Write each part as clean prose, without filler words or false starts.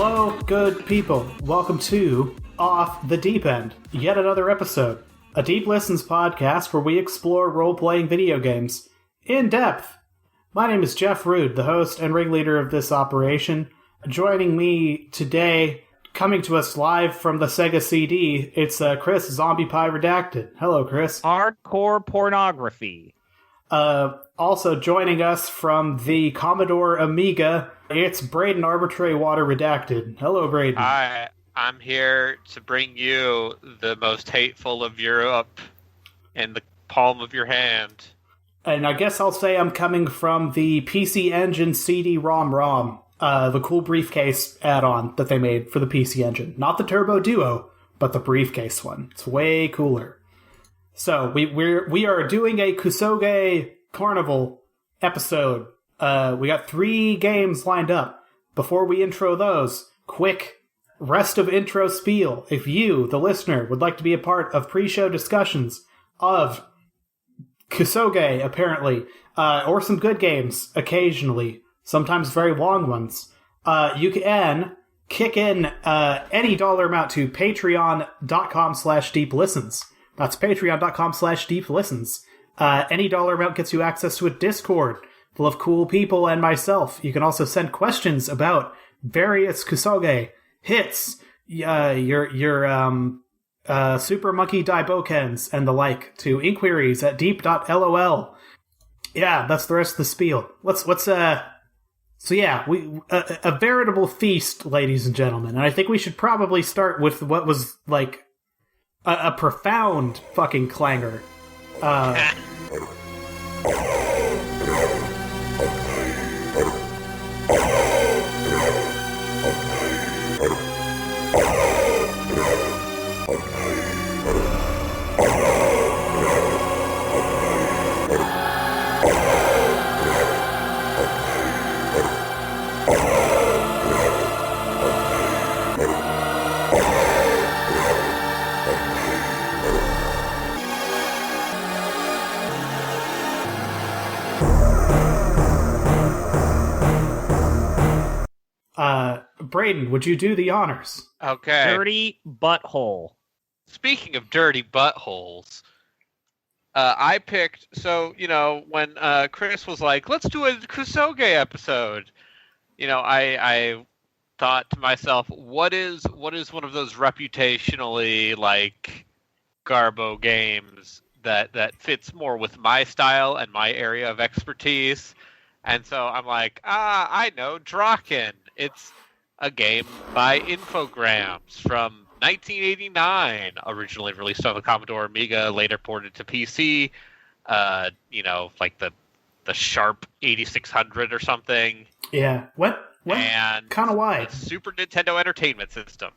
Hello, good people. Welcome to Off the Deep End, yet another episode. A Deep Listens podcast where we explore role-playing video games in depth. My name is Jeff Rude, the host and ringleader of this operation. Joining me today, coming to us live from the Sega CD, it's Chris, Zombie Pie Redacted. Hello, Chris. Hardcore pornography. Also joining us from the Commodore Amiga, it's Braden, Arbitrary Water Redacted. Hello, Braden. Hi, I'm here to bring you the most hateful of Europe in the palm of your hand. And I guess I'll say I'm coming from the PC Engine CD-ROM, the cool briefcase add-on that they made for the PC Engine. Not the Turbo Duo, but the briefcase one. It's way cooler. So we are doing a Kusoge Carnival episode. We got 3 games lined up. Before we intro those, quick rest of intro spiel. If you, the listener, would like to be a part of pre-show discussions of Kusoge, apparently, or some good games occasionally, sometimes very long ones, you can kick in any dollar amount to patreon.com/deeplistens. That's patreon.com/deeplistens. Any dollar amount gets you access to a Discord full of cool people and myself. You can also send questions about various Kusoge hits, your Super Monkey Daibokens and the like, to inquiries at deep.lol. Yeah, that's the rest of the spiel. So yeah, a veritable feast, ladies and gentlemen. And I think we should probably start with what was like a profound fucking clanger. Braden, would you do the honors? Okay. Dirty butthole. Speaking of dirty buttholes, I picked, when Chris was like, let's do a Kusoge episode, I thought to myself, what is one of those reputationally, like, garbo games that fits more with my style and my area of expertise? And so I'm like, I know, Draken. It's a game by Infogrames from 1989, originally released on the Commodore Amiga, later ported to PC, like the Sharp 8600 or something. Yeah. What? And kind of why? The Super Nintendo Entertainment System.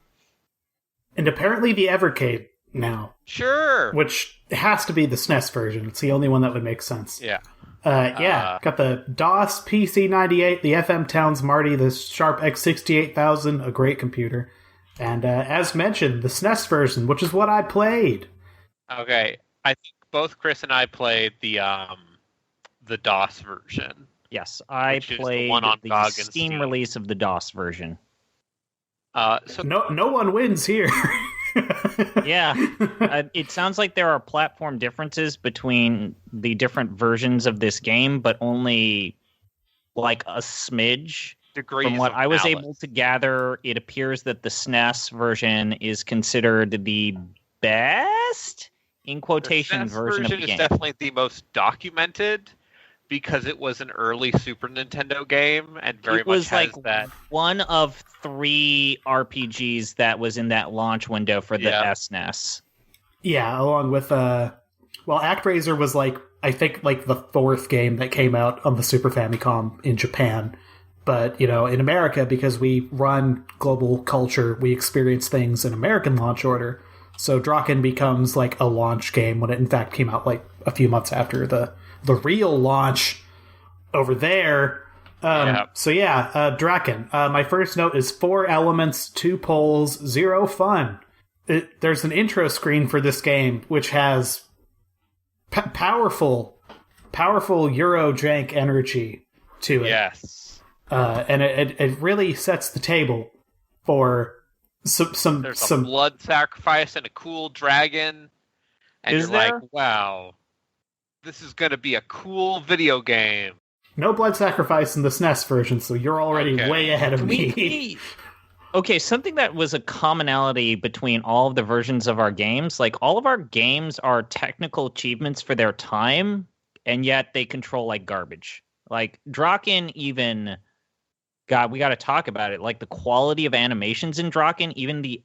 And apparently the Evercade now. Sure. Which has to be the SNES version. It's the only one that would make sense. Yeah. Got the DOS PC-98, the FM Towns Marty, the Sharp X68000, a great computer. And as mentioned, the SNES version, which is what I played. Okay, I think both Chris and I played the DOS version. Yes, I played the Steam release of the DOS version. So no one wins here. Yeah, it sounds like there are platform differences between the different versions of this game, but only like a smidge. Degrees From what of I was malice. able to gather, it appears that the SNES version is considered the best, in quotation, the SNES version of the is game. definitely the most documented because it was an early Super Nintendo game and very It was much has like that. one of 3 RPGs that was in that launch window for the SNES. Yeah, along with ActRaiser was like, I think, like the 4th game that came out on the Super Famicom in Japan. But, in America, because we run global culture, we experience things in American launch order. So Draken becomes like a launch game when it in fact came out like a few months after the real launch over there. So yeah, Draken. My first note is 4 elements, 2 poles, 0 fun. There's an intro screen for this game, which has powerful Eurojank energy to it. Yes. And it really sets the table for There's a some. blood sacrifice and a cool dragon, and Is you're there? like, wow, this is going to be a cool video game. No blood sacrifice in the SNES version, so you're already Okay. way ahead of Can me. Okay, something that was a commonality between all of the versions of our games, like all of our games are technical achievements for their time, and yet they control like garbage. Like Draken even, God, we got to talk about it. Like the quality of animations in Draken, even the,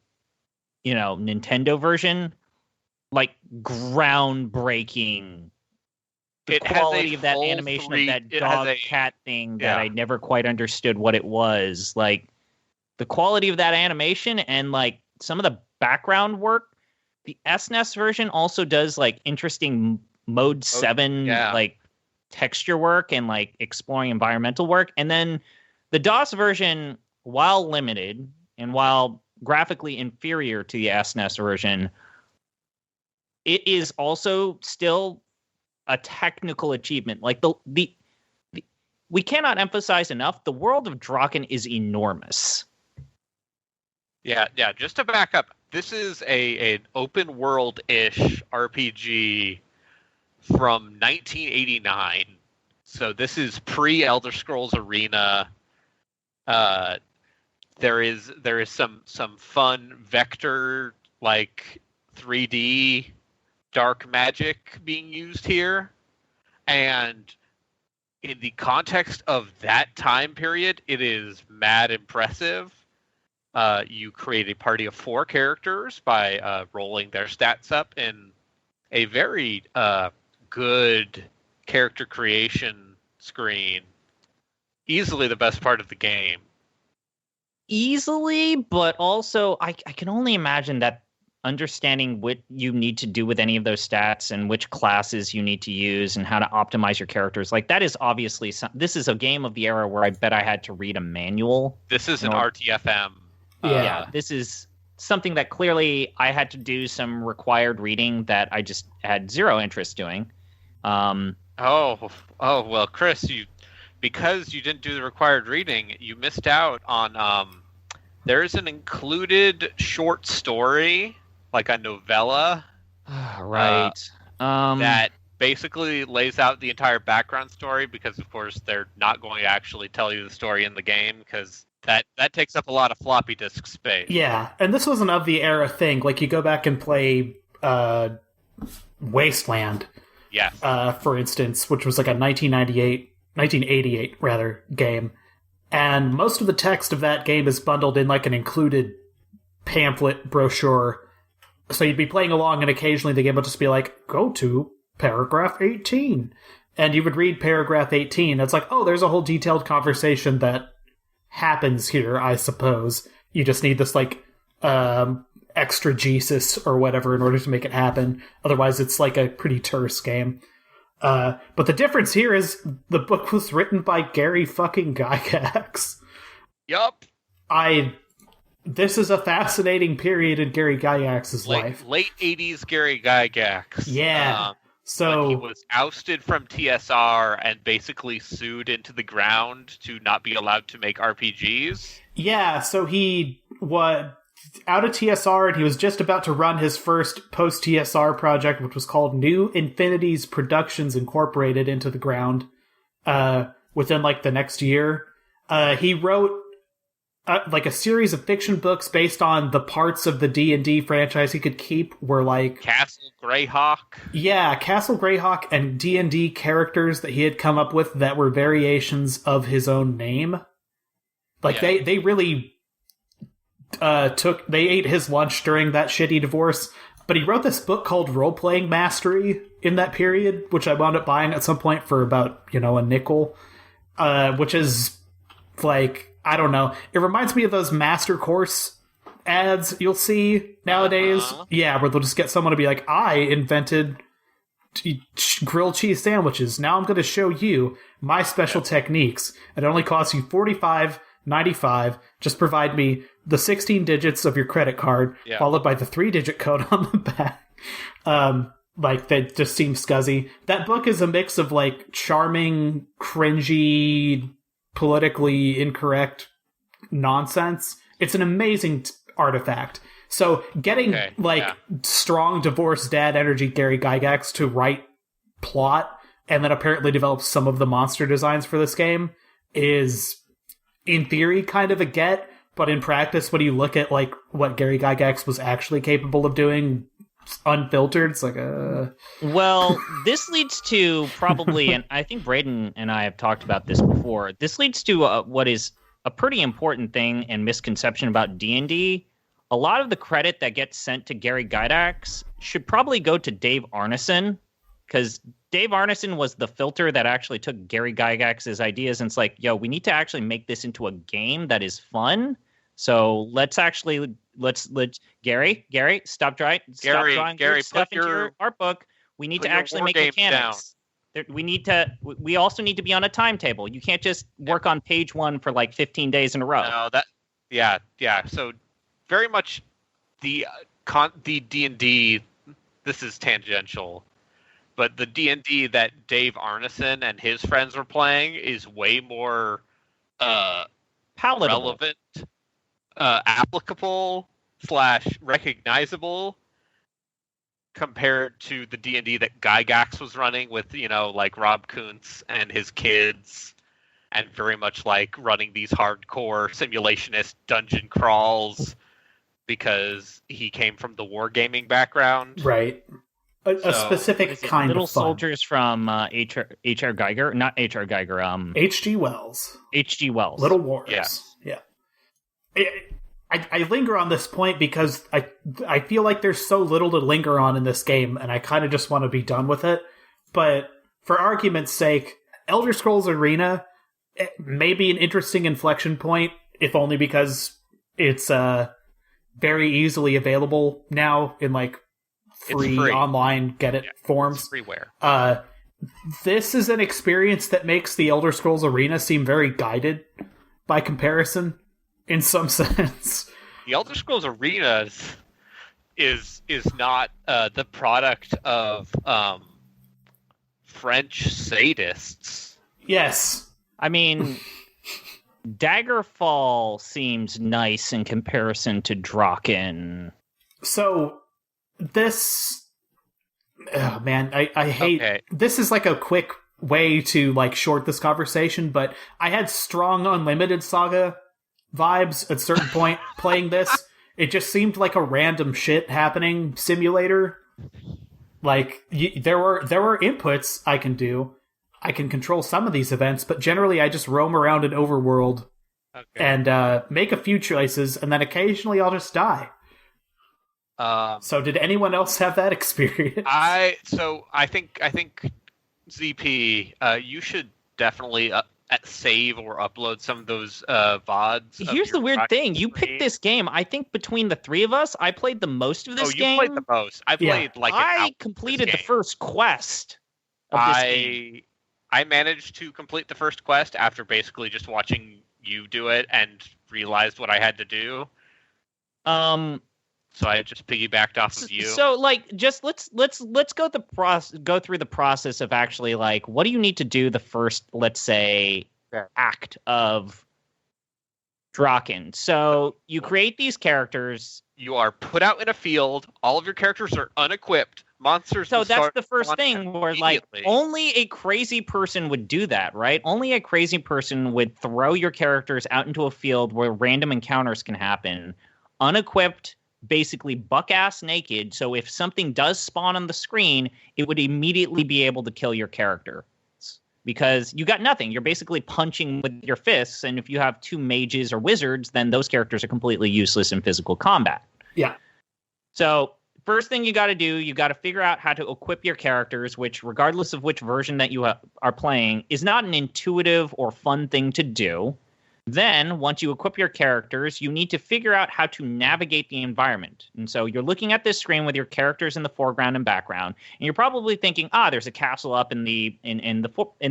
Nintendo version, like groundbreaking. The It has a quality of that full animation three- of that it has dog a- cat thing that Yeah. I never quite understood what it was. Like the quality of that animation and like some of the background work. The SNES version also does like interesting mode 7 yeah. like texture work and like exploring environmental work. And then the DOS version, while limited and while graphically inferior to the SNES version, it is also still a technical achievement. Like the we cannot emphasize enough, the world of Draken is enormous. Yeah. Just to back up, this is an open world-ish RPG from 1989. So this is pre-Elder Scrolls Arena. There is some fun vector like 3D dark magic being used here, and in the context of that time period, it is mad impressive. You create a party of 4 characters by rolling their stats up in a very good character creation screen. Easily the best part of the game. Easily, but also I can only imagine that understanding what you need to do with any of those stats and which classes you need to use and how to optimize your characters, like that is obviously this is a game of the era where I bet I had to read a manual. This is an RTFM. Yeah, this is something that clearly I had to do some required reading that I just had zero interest doing. Oh well, Chris, because you didn't do the required reading, you missed out on there's an included short story, like a novella, right. that basically lays out the entire background story, because of course they're not going to actually tell you the story in the game, because that takes up a lot of floppy disk space. Yeah, and this was an of the era thing. Like you go back and play Wasteland, Yes. for instance, which was like a 1988 rather game, and most of the text of that game is bundled in like an included pamphlet brochure. So you'd be playing along, and occasionally the game would just be like, "Go to paragraph 18," and you would read paragraph 18. It's like, oh, there's a whole detailed conversation that happens here, I suppose. You just need this like exegesis or whatever in order to make it happen. Otherwise, it's like a pretty terse game. But the difference here is the book was written by Gary fucking Gygax. Yup. This is a fascinating period in Gary Gygax's life. Late 80s Gary Gygax. Yeah. When he was ousted from TSR and basically sued into the ground to not be allowed to make RPGs. Yeah, so he was out of TSR, and he was just about to run his first post-TSR project, which was called New Infinities Productions Incorporated, into the ground within like the next year. He wrote like a series of fiction books based on the parts of the D&D franchise he could keep were like Castle Greyhawk. Yeah, Castle Greyhawk and D&D characters that he had come up with that were variations of his own name. Like they really they ate his lunch during that shitty divorce. But he wrote this book called Role-Playing Mastery in that period, which I wound up buying at some point for about, a nickel. Which is like, I don't know. It reminds me of those Master Course ads you'll see nowadays. Yeah, where they'll just get someone to be like, I invented grilled cheese sandwiches. Now I'm going to show you my special techniques. It only costs you $45.95. Just provide me the 16 digits of your credit card, followed by the 3-digit code on the back. Like, that just seems scuzzy. That book is a mix of, like, charming, cringy, politically incorrect nonsense It's an amazing artifact. So getting strong divorced dad energy Gary Gygax to write plot and then apparently develop some of the monster designs for this game is, in theory, kind of a get, but in practice, when you look at like what Gary Gygax was actually capable of doing unfiltered, it's like Well, this leads to probably, and I think Braden and I have talked about this before, this leads to what is a pretty important thing and misconception about D&D. A lot of the credit that gets sent to Gary Gygax should probably go to Dave Arneson, because Dave Arneson was the filter that actually took Gary Gygax's ideas and it's like, yo, we need to actually make this into a game that is fun. So let's Gary, stop drawing Gary, stuff into your art book. We need to actually make mechanics. We also need to be on a timetable. You can't just work on page 1 for like 15 days in a row. No, yeah. So very much the D&D, this is tangential, but the D&D that Dave Arneson and his friends were playing is way more palatable, relevant, applicable / recognizable compared to the D&D that Gygax was running with, like Rob Kuntz and his kids, and very much like running these hardcore simulationist dungeon crawls because he came from the wargaming background. Right. A specific kind Little of fun. Soldiers from H.R. Geiger, not H.R. Geiger. H.G. Wells. H.G. Wells. Little Wars. Yeah. I linger on this point because I feel like there's so little to linger on in this game, and I kind of just want to be done with it. But for argument's sake, Elder Scrolls Arena may be an interesting inflection point, if only because it's very easily available now in like free online forms. It's freeware. This is an experience that makes the Elder Scrolls Arena seem very guided by comparison. In some sense, the Elder Scrolls Arena is not the product of French sadists. Yes, I mean, Daggerfall seems nice in comparison to Draken. So this, oh man, I hate. Okay. This is like a quick way to like short this conversation, but I had strong Unlimited Saga vibes at a certain point playing this. It just seemed like a random shit happening simulator. Like there were inputs I can do. I can control some of these events, but generally I just roam around an overworld and make a few choices, and then occasionally I'll just die. So did anyone else have that experience? I think ZP, you should definitely save or upload some of those VODs. Here's the weird thing. You picked this game. I think between the three of us, I played the most of this game. You played the most. I played I completed the first quest of this game. I managed to complete the first quest after basically just watching you do it and realized what I had to do. So I just piggybacked off of you. So just let's go through the process of actually what do you need to do the first, let's say, act of Draken. So you create these characters. You are put out in a field. All of your characters are unequipped. Monsters. So that's the first thing where only a crazy person would do that, right? Only a crazy person would throw your characters out into a field where random encounters can happen, unequipped, basically buck-ass naked, so if something does spawn on the screen, it would immediately be able to kill your character. Because you got nothing. You're basically punching with your fists, and if you have two mages or wizards, then those characters are completely useless in physical combat. Yeah. So, first thing you got to do, you got to figure out how to equip your characters, which, regardless of which version that you are playing, is not an intuitive or fun thing to do. Then, once you equip your characters, you need to figure out how to navigate the environment. And so you're looking at this screen with your characters in the foreground and background, and you're probably thinking, there's a castle up in the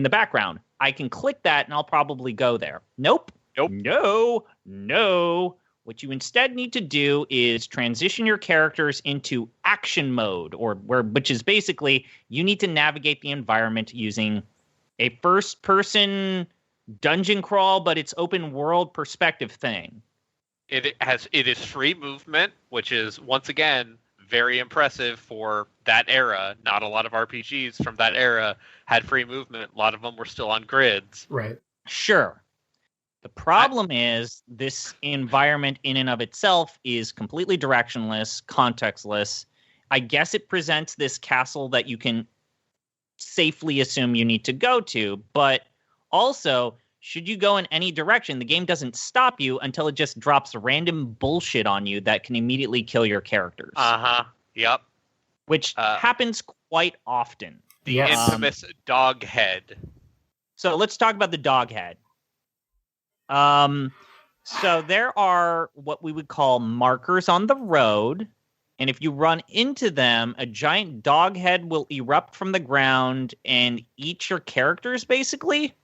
background. I can click that, and I'll probably go there. Nope. No. What you instead need to do is transition your characters into action mode, which is basically you need to navigate the environment using a first-person dungeon crawl, but it's open world perspective thing. It is free movement, which is once again very impressive for that era. Not a lot of RPGs from that era had free movement. A lot of them were still on grids. Right. Sure. The problem is this environment in and of itself is completely directionless, contextless. I guess it presents this castle that you can safely assume you need to go to, but also, should you go in any direction, the game doesn't stop you until it just drops random bullshit on you that can immediately kill your characters. Yep. Which happens quite often. The infamous dog head. So let's talk about the dog head. So there are what we would call markers on the road, and if you run into them, a giant dog head will erupt from the ground and eat your characters, basically.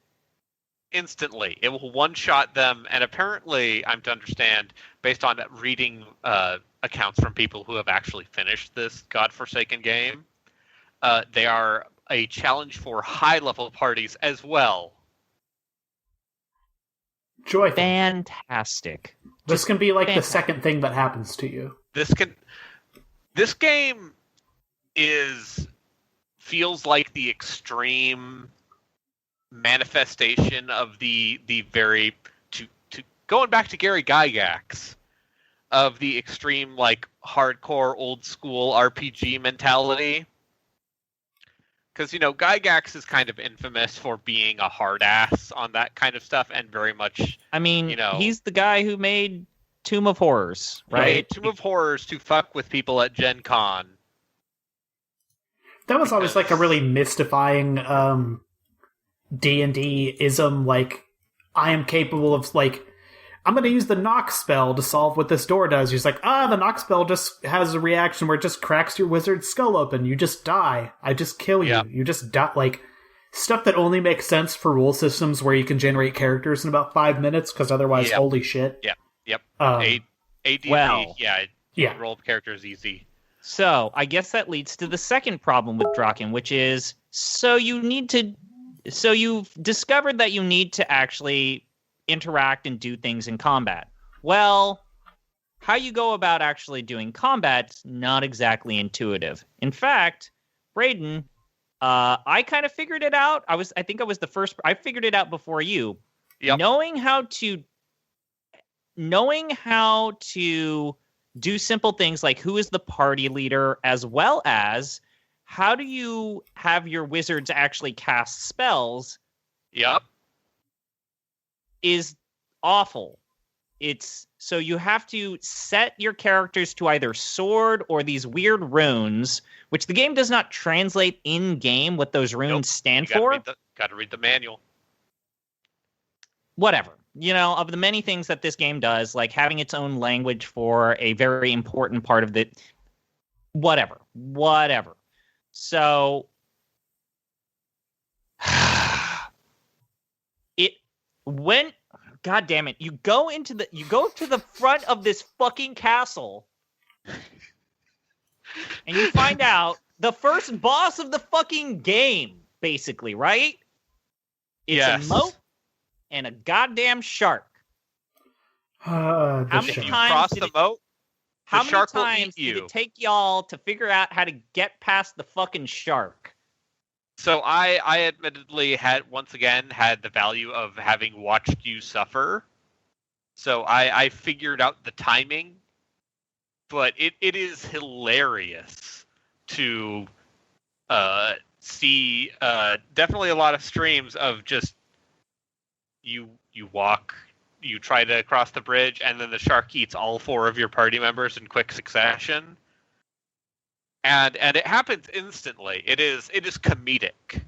Instantly. It will one-shot them, and apparently, I'm to understand, based on reading accounts from people who have actually finished this godforsaken game, they are a challenge for high-level parties as well. Joyful. Fantastic. This can be like the second thing that happens to you. This game feels like the extreme manifestation of the very to going back to Gary Gygax of the extreme like hardcore old school RPG mentality. Because Gygax is kind of infamous for being a hard ass on that kind of stuff, and very much. I mean, he's the guy who made Tomb of Horrors, right? Tomb of Horrors to fuck with people at Gen Con. That was always like a really mystifying D&D ism, like, I am capable of, like, I'm going to use the knock spell to solve what this door does. He's like, the knock spell just has a reaction where it just cracks your wizard's skull open. You just die. I just kill you. Yep. You just die. Like, stuff that only makes sense for rule systems where you can generate characters in about 5 minutes, because otherwise, holy shit. Yep. AD&D, roll up characters easy. So, I guess that leads to the second problem with Draken, which is, so you've discovered that you need to actually interact and do things in combat. Well, how you go about actually doing combat's not exactly intuitive. In fact, Braden, I kind of figured it out. I think I was the first. I figured it out before you. Yep. Knowing how to do simple things like who is the party leader, as well as how do you have your wizards actually cast spells? Yep. Is awful. It's so you have to set your characters to either sword or these weird runes, which the game does not translate in game what those runes stand for. Got to read the manual. Whatever. Of the many things that this game does, like having its own language for a very important part of the whatever. So God damn it, you go to the front of this fucking castle and you find out the first boss of the fucking game, basically, right? It's a moat and a goddamn shark. How many times you cross the moat? How many times did it take y'all to figure out how to get past the fucking shark? So I admittedly had the value of having watched you suffer. So I figured out the timing, but it is hilarious to see definitely a lot of streams of just you walk, you try to cross the bridge, and then the shark eats all 4 of your party members in quick succession. And it happens instantly. It is comedic.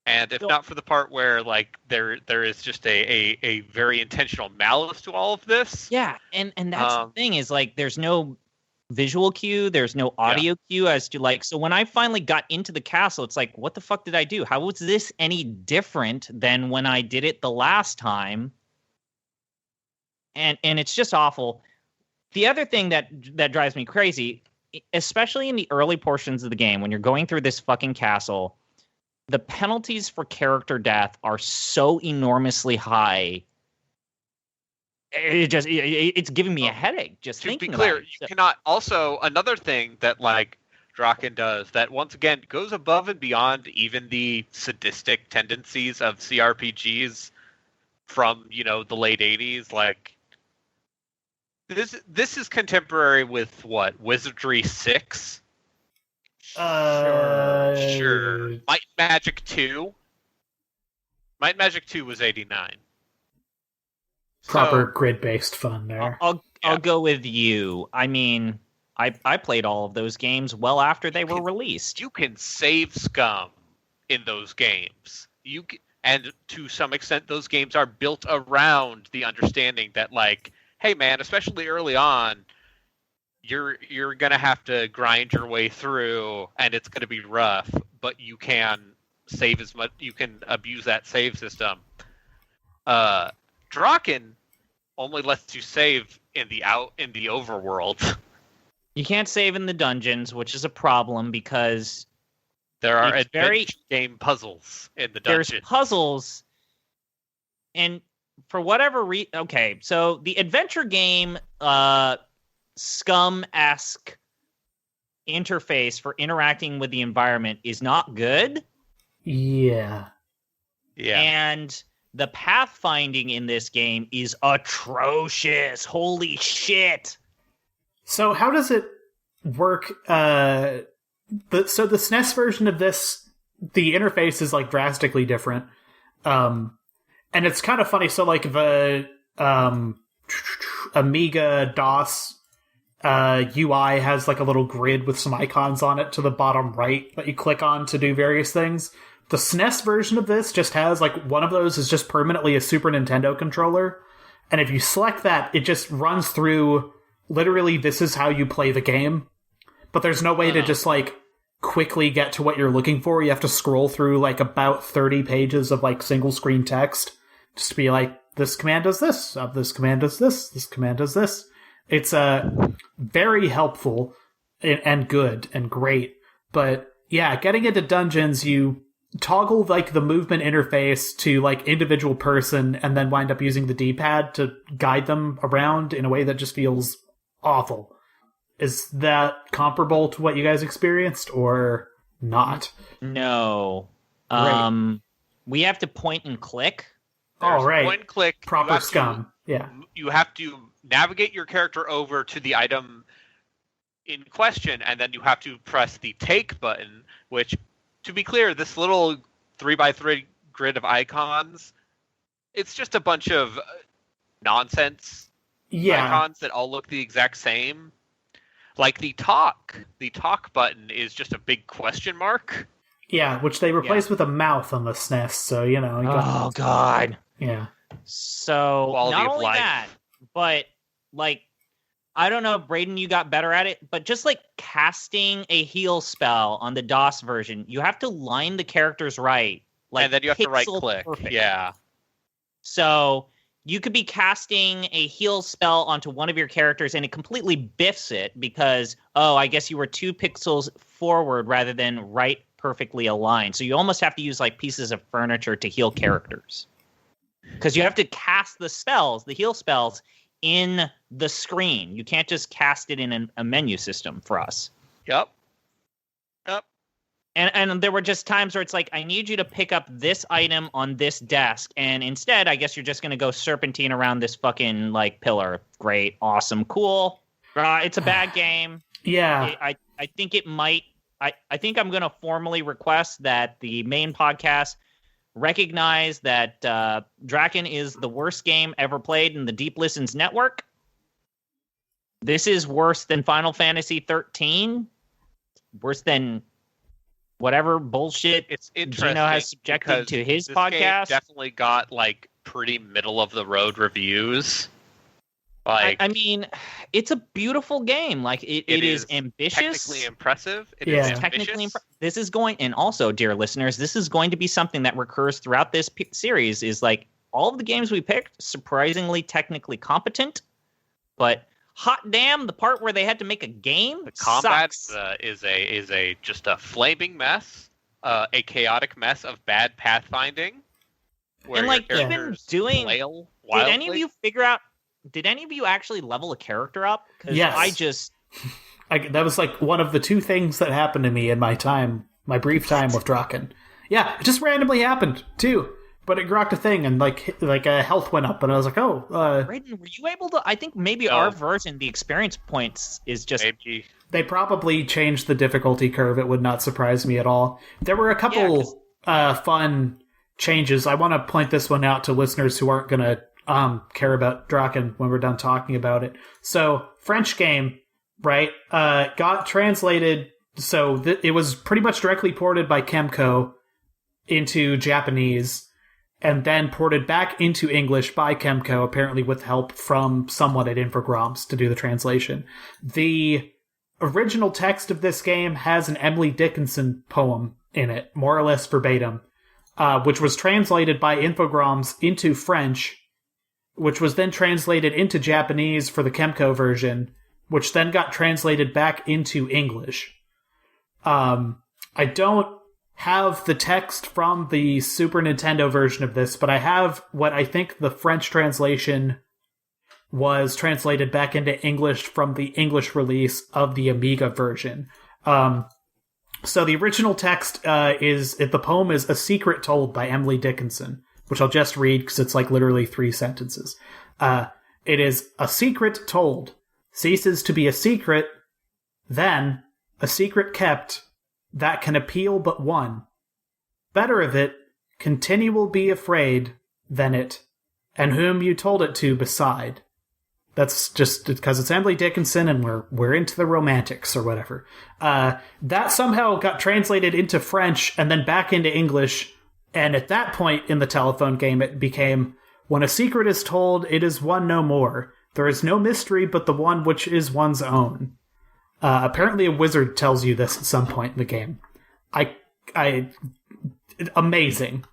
And if not for the part where like there is just a very intentional malice to all of this. Yeah, and that's the thing is like there's no visual cue, there's no audio cue as to like, so when I finally got into the castle, it's like, what the fuck did I do? How was this any different than when I did it the last time? And it's just awful. The other thing that drives me crazy, especially in the early portions of the game, when you're going through this fucking castle, the penalties for character death are so enormously high it's giving me a headache just thinking about it. To be clear, you cannot. Also, another thing that like Draken does that once again goes above and beyond even the sadistic tendencies of CRPGs from the late 80s. Like this is contemporary with what, Wizardry 6. Sure. Might and Magic 2. Might and Magic 2 was 89. Proper grid-based fun there. I'll go with you. I mean, I played all of those games well after they were released. You can save scum in those games. And to some extent, those games are built around the understanding that, like, hey man, especially early on, you're gonna have to grind your way through, and it's gonna be rough. But you can save as much. You can abuse that save system. Draken only lets you save in the overworld. You can't save in the dungeons, which is a problem because there are adventure game puzzles in the dungeon. There's puzzles, and for whatever reason, okay, so the adventure game Scum-esque interface for interacting with the environment is not good. Yeah. And the pathfinding in this game is atrocious. Holy shit. So how does it work? So the SNES version of this, the interface is like drastically different. And it's kind of funny. So like the Amiga DOS UI has like a little grid with some icons on it to the bottom right that you click on to do various things. The SNES version of this just has like one of those is just permanently a Super Nintendo controller. And if you select that, it just runs through literally this is how you play the game. But there's no way to just like quickly get to what you're looking for. You have to scroll through like about 30 pages of like single screen text just to be like, this command does this, this command does this command does this. It's very helpful and good and great. But yeah, getting into dungeons, you toggle like the movement interface to like individual person and then wind up using the D-pad to guide them around in a way that just feels awful. Is that comparable to what you guys experienced or not? No. We have to point and click. There's right. Point and click. Proper Scum. Yeah. You have to navigate your character over to the item in question, and then you have to press the take button, which, to be clear, this little 3x3 grid of icons, it's just a bunch of nonsense icons that all look the exact same. Like the talk button is just a big question mark. Yeah, which they replaced with a mouth on the SNES, so, you know. Oh, God. Yeah. So, Quality not of only life. that, but, like, I don't know if Braden, you got better at it, but just like casting a heal spell on the DOS version, you have to line the characters right. Like, and then you have to right pixel click. perfect. Yeah. So you could be casting a heal spell onto one of your characters and it completely biffs it because, I guess you were 2 pixels forward rather than right perfectly aligned. So you almost have to use like pieces of furniture to heal characters. Because you have to cast the spells, the heal spells, in the screen. You can't just cast it in a menu system for us. Yep. And there were just times where it's like, I need you to pick up this item on this desk, and instead, I guess you're just going to go serpentine around this fucking, like, pillar. Great, awesome, cool. It's a bad game. Yeah. I think it might... I think I'm going to formally request that the main podcast recognize that Draken is the worst game ever played in the Deep Listens network. This is worse than Final Fantasy 13. Worse than whatever bullshit It's interesting Gino has subjected to his this podcast. Game definitely got like pretty middle of the road reviews. Like, I mean, it's a beautiful game. Like it is ambitious. Technically impressive. It Yeah. is Technically ambitious. this is going, and also, dear listeners, this is going to be something that recurs throughout this series. Is like all of the games we picked surprisingly technically competent, but hot damn, the part where they had to make a game The combat sucks. is a just a flaming mess, a chaotic mess of bad pathfinding. Where And, your like, even characters doing- flail Did any of wildly. you figure out did any of you actually level a character up? Because Yes. That was like one of the two things that happened to me in my brief time with Draken. Yeah, it just randomly happened too. But it grokked a thing, and like health went up, and I was like, "Oh, Braden, were you able to?" I think maybe our version, the experience points is just. Maybe. They probably changed the difficulty curve. It would not surprise me at all. There were a couple fun changes. I want to point this one out to listeners who aren't going to care about Draken when we're done talking about it. So, French game, right? Got translated. So it was pretty much directly ported by Kemco into Japanese, and then ported back into English by Kemco, apparently with help from someone at Infogrames to do the translation. The original text of this game has an Emily Dickinson poem in it, more or less verbatim, which was translated by Infogrames into French, which was then translated into Japanese for the Kemco version, which then got translated back into English. I don't have the text from the Super Nintendo version of this, but I have what I think the French translation was translated back into English from the English release of the Amiga version. So the original text the poem is A Secret Told by Emily Dickinson, which I'll just read because it's like literally 3 sentences. It is, a secret told ceases to be a secret, then a secret kept that can appeal but one. Better of it, continual be afraid than it, and whom you told it to beside. That's just because it's Emily Dickinson and we're into the romantics or whatever. That somehow got translated into French and then back into English, and at that point in the telephone game it became, when a secret is told, it is one no more. There is no mystery but the one which is one's own. Apparently a wizard tells you this at some point in the game. Amazing.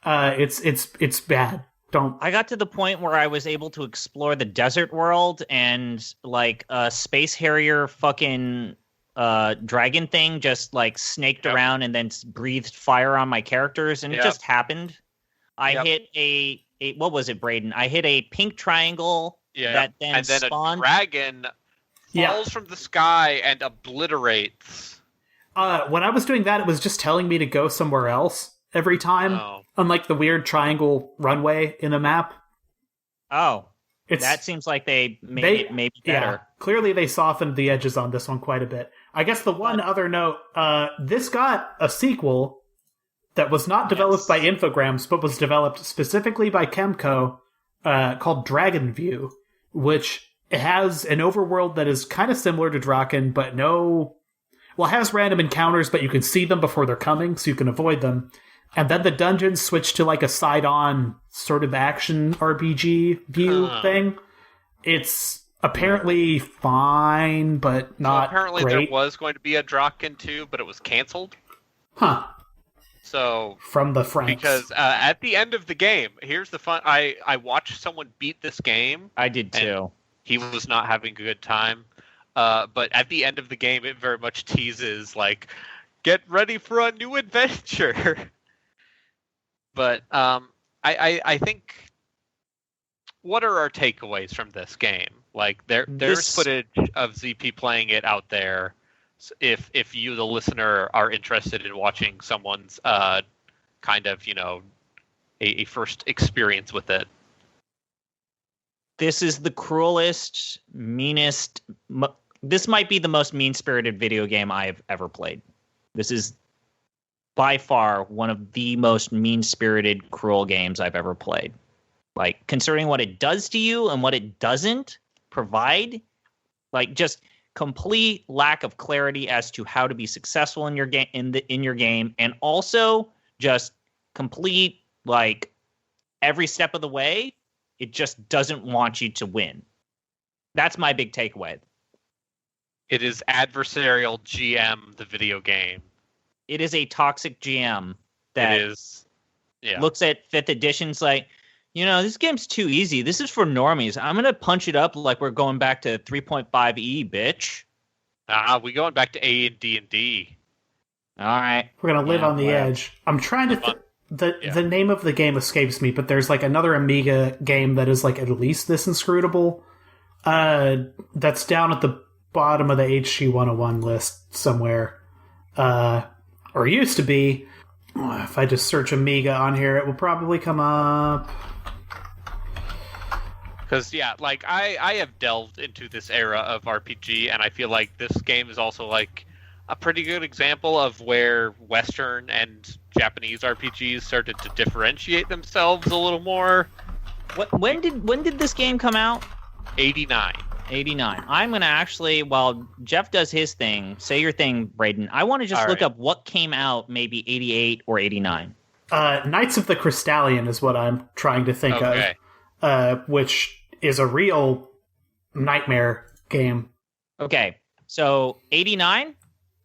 It's bad. I got to the point where I was able to explore the desert world, and like a space harrier fucking dragon thing just like snaked around and then breathed fire on my characters, and it just happened. I hit a what was it, Braden? I hit a pink triangle that then spawned. A dragon falls from the sky and obliterates. When I was doing that, it was just telling me to go somewhere else every time, unlike the weird triangle runway in the map. Oh, that seems like they made it maybe better. Yeah, clearly they softened the edges on this one quite a bit. I guess the one other note, this got a sequel that was not developed by Infogrames, but was developed specifically by Kemco, called Dragon View, which has an overworld that is kind of similar to Draken, but it has random encounters, but you can see them before they're coming, so you can avoid them. And then the dungeons switch to like a side-on sort of action RPG view thing. It's apparently fine, but not apparently great. There was going to be a Draken 2, but it was canceled. Huh. So from the French. Because at the end of the game, here's the fun. I watched someone beat this game. I did too. He was not having a good time. But at the end of the game, it very much teases, like, get ready for a new adventure. But I think, what are our takeaways from this game? Like, there's footage of ZP playing it out there. If you, the listener, are interested in watching someone's kind of, a first experience with it. This is the cruelest, meanest... This might be the most mean-spirited video game I've ever played. This is by far one of the most mean-spirited, cruel games I've ever played. Like, considering what it does to you and what it doesn't provide, like, just complete lack of clarity as to how to be successful in your game, in your game, and also just complete, like, every step of the way, it just doesn't want you to win. That's my big takeaway. It is adversarial GM, the video game. It is a toxic GM that looks at 5th editions like, this game's too easy. This is for normies. I'm going to punch it up like we're going back to 3.5E, bitch. We're going back to A and D&D. All right. We're going to live on the edge. I'm trying to The name of the game escapes me, but there's like another Amiga game that is like at least this inscrutable. That's down at the bottom of the HG 101 list somewhere. Or used to be. If I just search Amiga on here, it will probably come up. Because, yeah, like, I have delved into this era of RPG, and I feel like this game is also, like, a pretty good example of where Western and Japanese RPGs started to differentiate themselves a little more. When did this game come out? 89. 89. I'm going to actually, while Jeff does his thing, say your thing, Braden, I want to just look up what came out maybe 88 or 89. Knights of the Crystallion is what I'm trying to think of, which is a real nightmare game. Okay, so 89?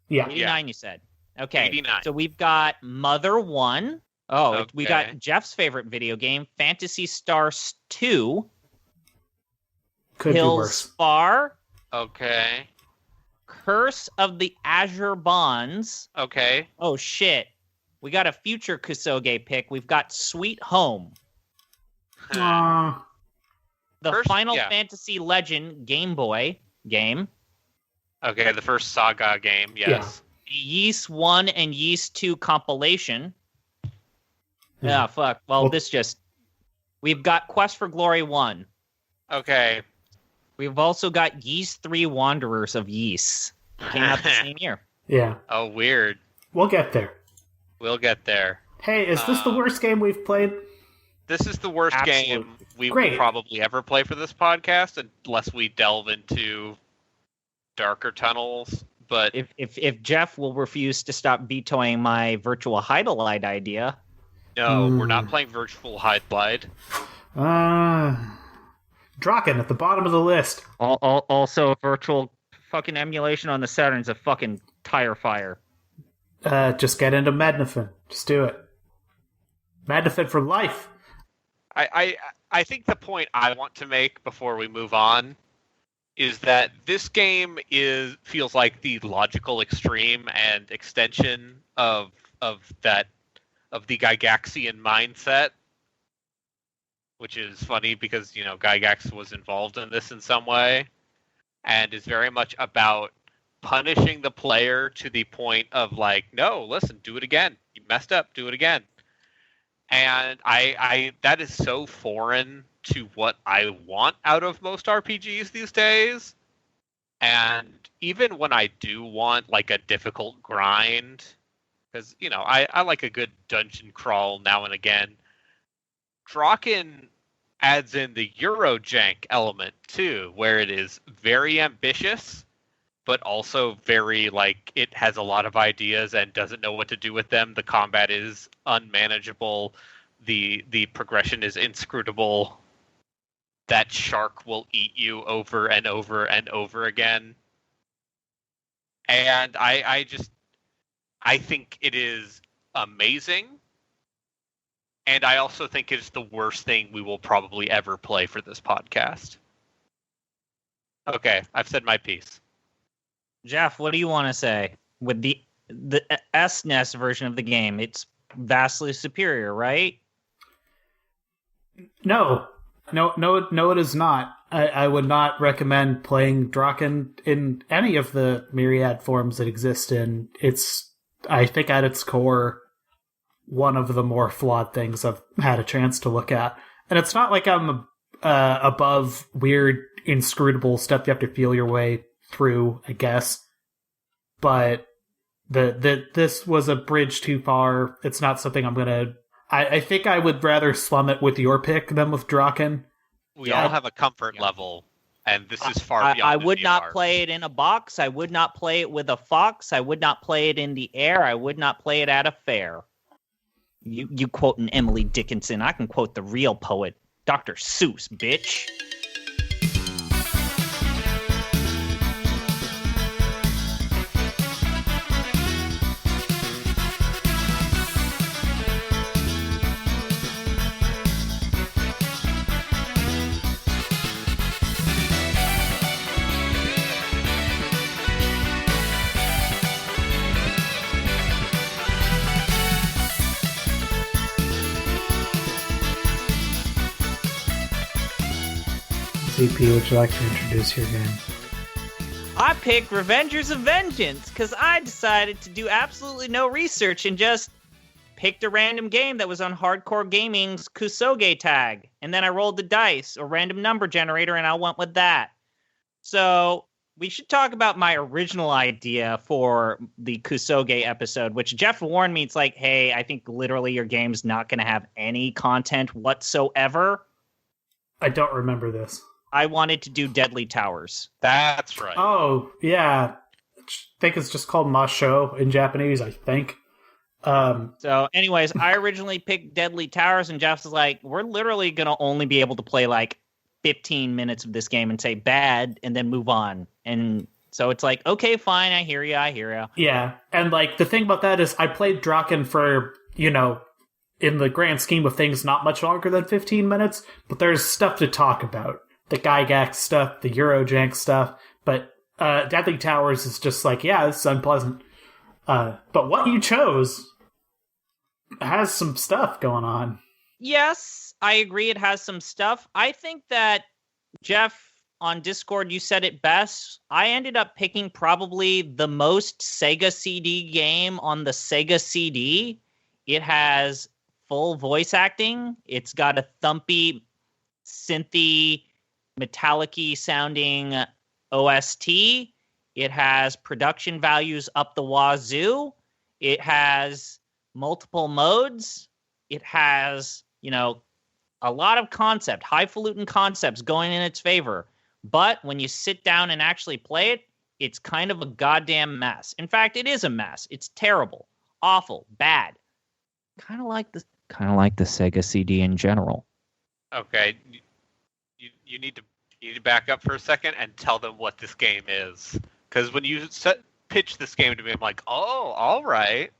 Yeah. 89 you said. Okay, 89. So we've got Mother 1. Oh, Okay. we got Jeff's favorite video game, Phantasy Stars 2. Could be worse. Spar. Okay. Curse of the Azure Bonds. Okay. Oh, shit. We got a future Kusoge pick. We've got Sweet Home. The First, Final Fantasy Legend Game Boy game. Okay, the first Saga game, yes. Yeast 1 and Yeast 2 compilation. Yeah, fuck. Well, we've got Quest for Glory 1. Okay. We've also got Yeast 3 Wanderers of Yeast. Came out the same year. Yeah. Oh, weird. We'll get there. We'll get there. Hey, is this the worst game we've played? This is the worst game we Great. will probably ever play for this podcast, unless we delve into darker tunnels. But if Jeff will refuse to stop vetoing my virtual Hydolite idea. no, we're not playing Virtual Hydolite. Draken at the bottom of the list. Also, virtual fucking emulation on the Saturn's a fucking tire fire. Just get into Mednafin. Just do it. Mednafin for life. I think the point I want to make before we move on is that this game feels like the logical extreme and extension of the Gygaxian mindset, which is funny because, you know, Gygax was involved in this in some way, and is very much about punishing the player to the point of like, no, listen, do it again. You messed up, do it again. And I that is so foreign to what I want out of most RPGs these days. And even when I do want like a difficult grind, because, you know, I like a good dungeon crawl now and again, Draken adds in the Eurojank element too, where it is very ambitious, but also very, like, it has a lot of ideas and doesn't know what to do with them. The combat is unmanageable. The progression is inscrutable. That shark will eat you over and over and over again. And I think it is amazing. And I also think it's the worst thing we will probably ever play for this podcast. Okay, I've said my piece. Jeff, what do you want to say? With the SNES version of the game, it's vastly superior, right? No, it is not. I would not recommend playing Draken in any of the myriad forms that exist in. It's, I think at its core, one of the more flawed things I've had a chance to look at. And it's not like I'm above weird, inscrutable stuff you have to feel your way through, I guess. But this was a bridge too far. It's not something I'm gonna... I think I would rather slum it with your pick than with Draken. We all have a comfort level, and this is far beyond I would the not VR. play it in a box. I would not play it with a fox. I would not play it in the air. I would not play it at a fair. You quoting Emily Dickinson. I can quote the real poet, Dr. Seuss, bitch. CP, would you like to introduce your game? I picked Revengers of Vengeance because I decided to do absolutely no research and just picked a random game that was on Hardcore Gaming's Kusoge tag. And then I rolled the dice, a random number generator, and I went with that. So we should talk about my original idea for the Kusoge episode, which Jeff warned me. It's like, hey, I think literally your game's not going to have any content whatsoever. I don't remember this. I wanted to do Deadly Towers. That's right. Oh, yeah. I think it's just called Masho in Japanese, I think. So anyways, I originally picked Deadly Towers, and Jeff was like, we're literally going to only be able to play like 15 minutes of this game and say bad and then move on. And so it's like, okay, fine, I hear you. Yeah, and like the thing about that is I played Draken for, in the grand scheme of things, not much longer than 15 minutes, but there's stuff to talk about. The Gygax stuff, the Eurojank stuff, but Deadly Towers is just like, yeah, this is unpleasant. But what you chose has some stuff going on. Yes, I agree it has some stuff. I think that, Jeff, on Discord, you said it best. I ended up picking probably the most Sega CD game on the Sega CD. It has full voice acting. It's got a thumpy, synthy, metallic-y sounding OST. It has production values up the wazoo. It has multiple modes. It has, a lot of concept, highfalutin concepts going in its favor. But when you sit down and actually play it, it's kind of a goddamn mess. In fact, it is a mess. It's terrible, awful, bad. Kind of like the Sega CD in general. Okay, you need to back up for a second and tell them what this game is. Because when you pitch this game to me, I'm like, oh, all right.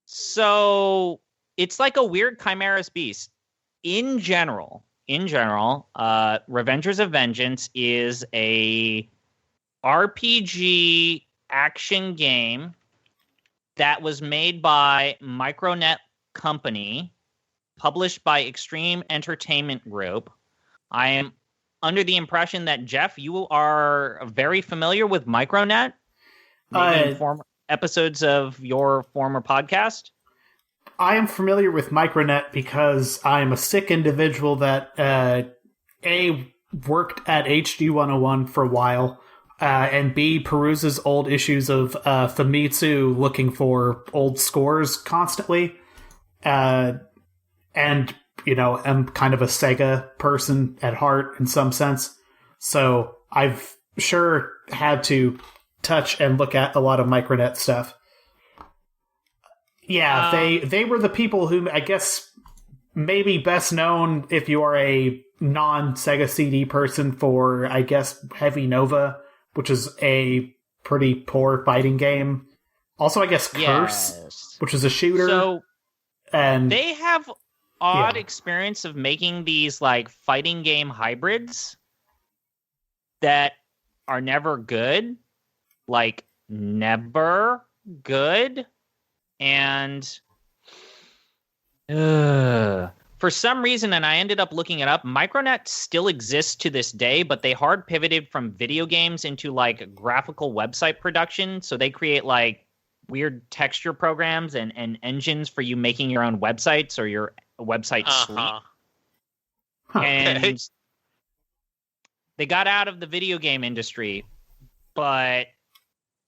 So it's like a weird Chimera's Beast. In general, Revengers of Vengeance is a RPG action game that was made by Micronet Company, published by Extreme Entertainment Group. I am under the impression that, Jeff, you are very familiar with Micronet, maybe in former episodes of your former podcast. I am familiar with Micronet because I'm a sick individual that A, worked at HD 101 for a while, and B, peruses old issues of Famitsu looking for old scores constantly. And, am kind of a Sega person at heart in some sense. So I've sure had to touch and look at a lot of Micronet stuff. Yeah, they were the people who, I guess, maybe best known if you are a non-Sega CD person for, I guess, Heavy Nova, which is a pretty poor fighting game. Also, I guess, Curse, which is a shooter. So and they have odd experience of making these like fighting game hybrids that are never good. Like, never good. And for some reason, and I ended up looking it up, Micronet still exists to this day, but they hard pivoted from video games into like graphical website production. So they create like weird texture programs and engines for you making your own websites or your website suite. And they got out of the video game industry, but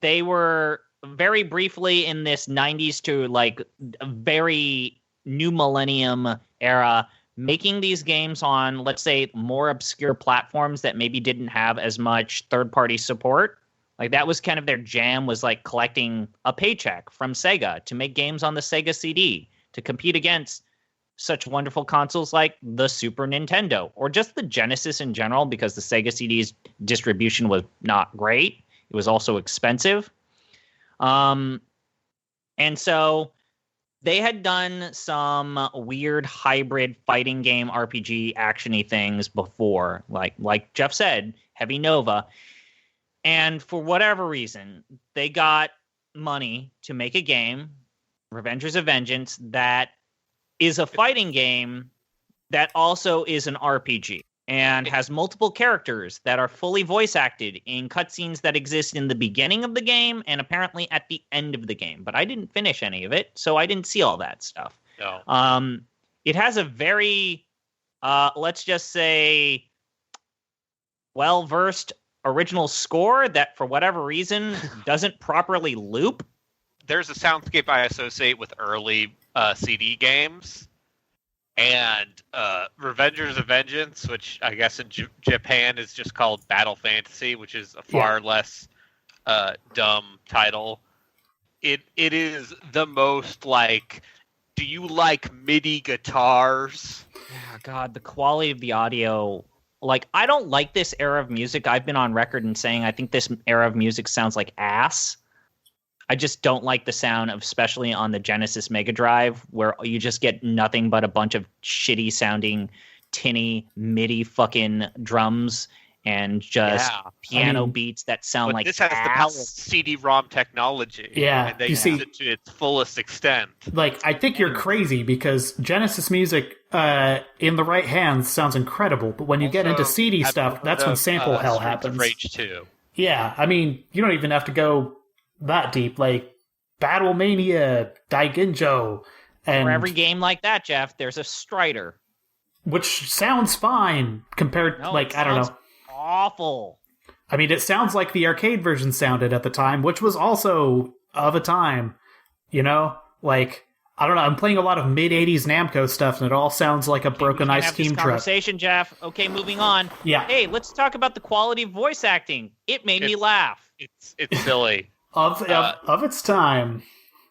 they were very briefly in this 90s to like very new millennium era, making these games on, let's say, more obscure platforms that maybe didn't have as much third-party support. Like that was kind of their jam, was like collecting a paycheck from Sega to make games on the Sega CD to compete against such wonderful consoles like the Super Nintendo or just the Genesis in general, because the Sega CD's distribution was not great. It was also expensive. And so they had done some weird hybrid fighting game RPG action-y things before, like Jeff said, Heavy Nova. And for whatever reason, they got money to make a game, Revengers of Vengeance, that is a fighting game that also is an RPG. and has multiple characters that are fully voice acted in cutscenes that exist in the beginning of the game and apparently at the end of the game. But I didn't finish any of it, so I didn't see all that stuff. No. It has a very, let's just say, well-versed original score that, for whatever reason, doesn't properly loop. There's a soundscape I associate with early CD games. And Revengers of Vengeance, which I guess in Japan is just called Battle Fantasy, which is a far less dumb title. It is the most like, do you like MIDI guitars? Yeah, God, the quality of the audio. Like, I don't like this era of music. I've been on record in saying I think this era of music sounds like ass. I just don't like the sound, especially on the Genesis Mega Drive, where you just get nothing but a bunch of shitty sounding, tinny, MIDI fucking drums and just piano beats that sound like this has ass. the power of CD-ROM technology. Yeah, and they you use see, it to its fullest extent. Like, I think you're crazy because Genesis music in the right hands sounds incredible, but when you get into CD stuff, that's when sample hell Streets happens. of Rage 2. Yeah, I mean, you don't even have to go that deep. Like, Battlemania, Daiginjo, and For every game like that, Jeff, there's a Strider. which sounds fine compared, No, like, it I don't sounds know. awful. I mean, it sounds like the arcade version sounded at the time, which was also of a time, you know? Like, I don't know, I'm playing a lot of mid-'80s Namco stuff, and it all sounds like a broken ice cream truck. Conversation, Jeff. Okay, moving on. Yeah. Hey, let's talk about the quality of voice acting. It made me laugh. It's silly. Of its time.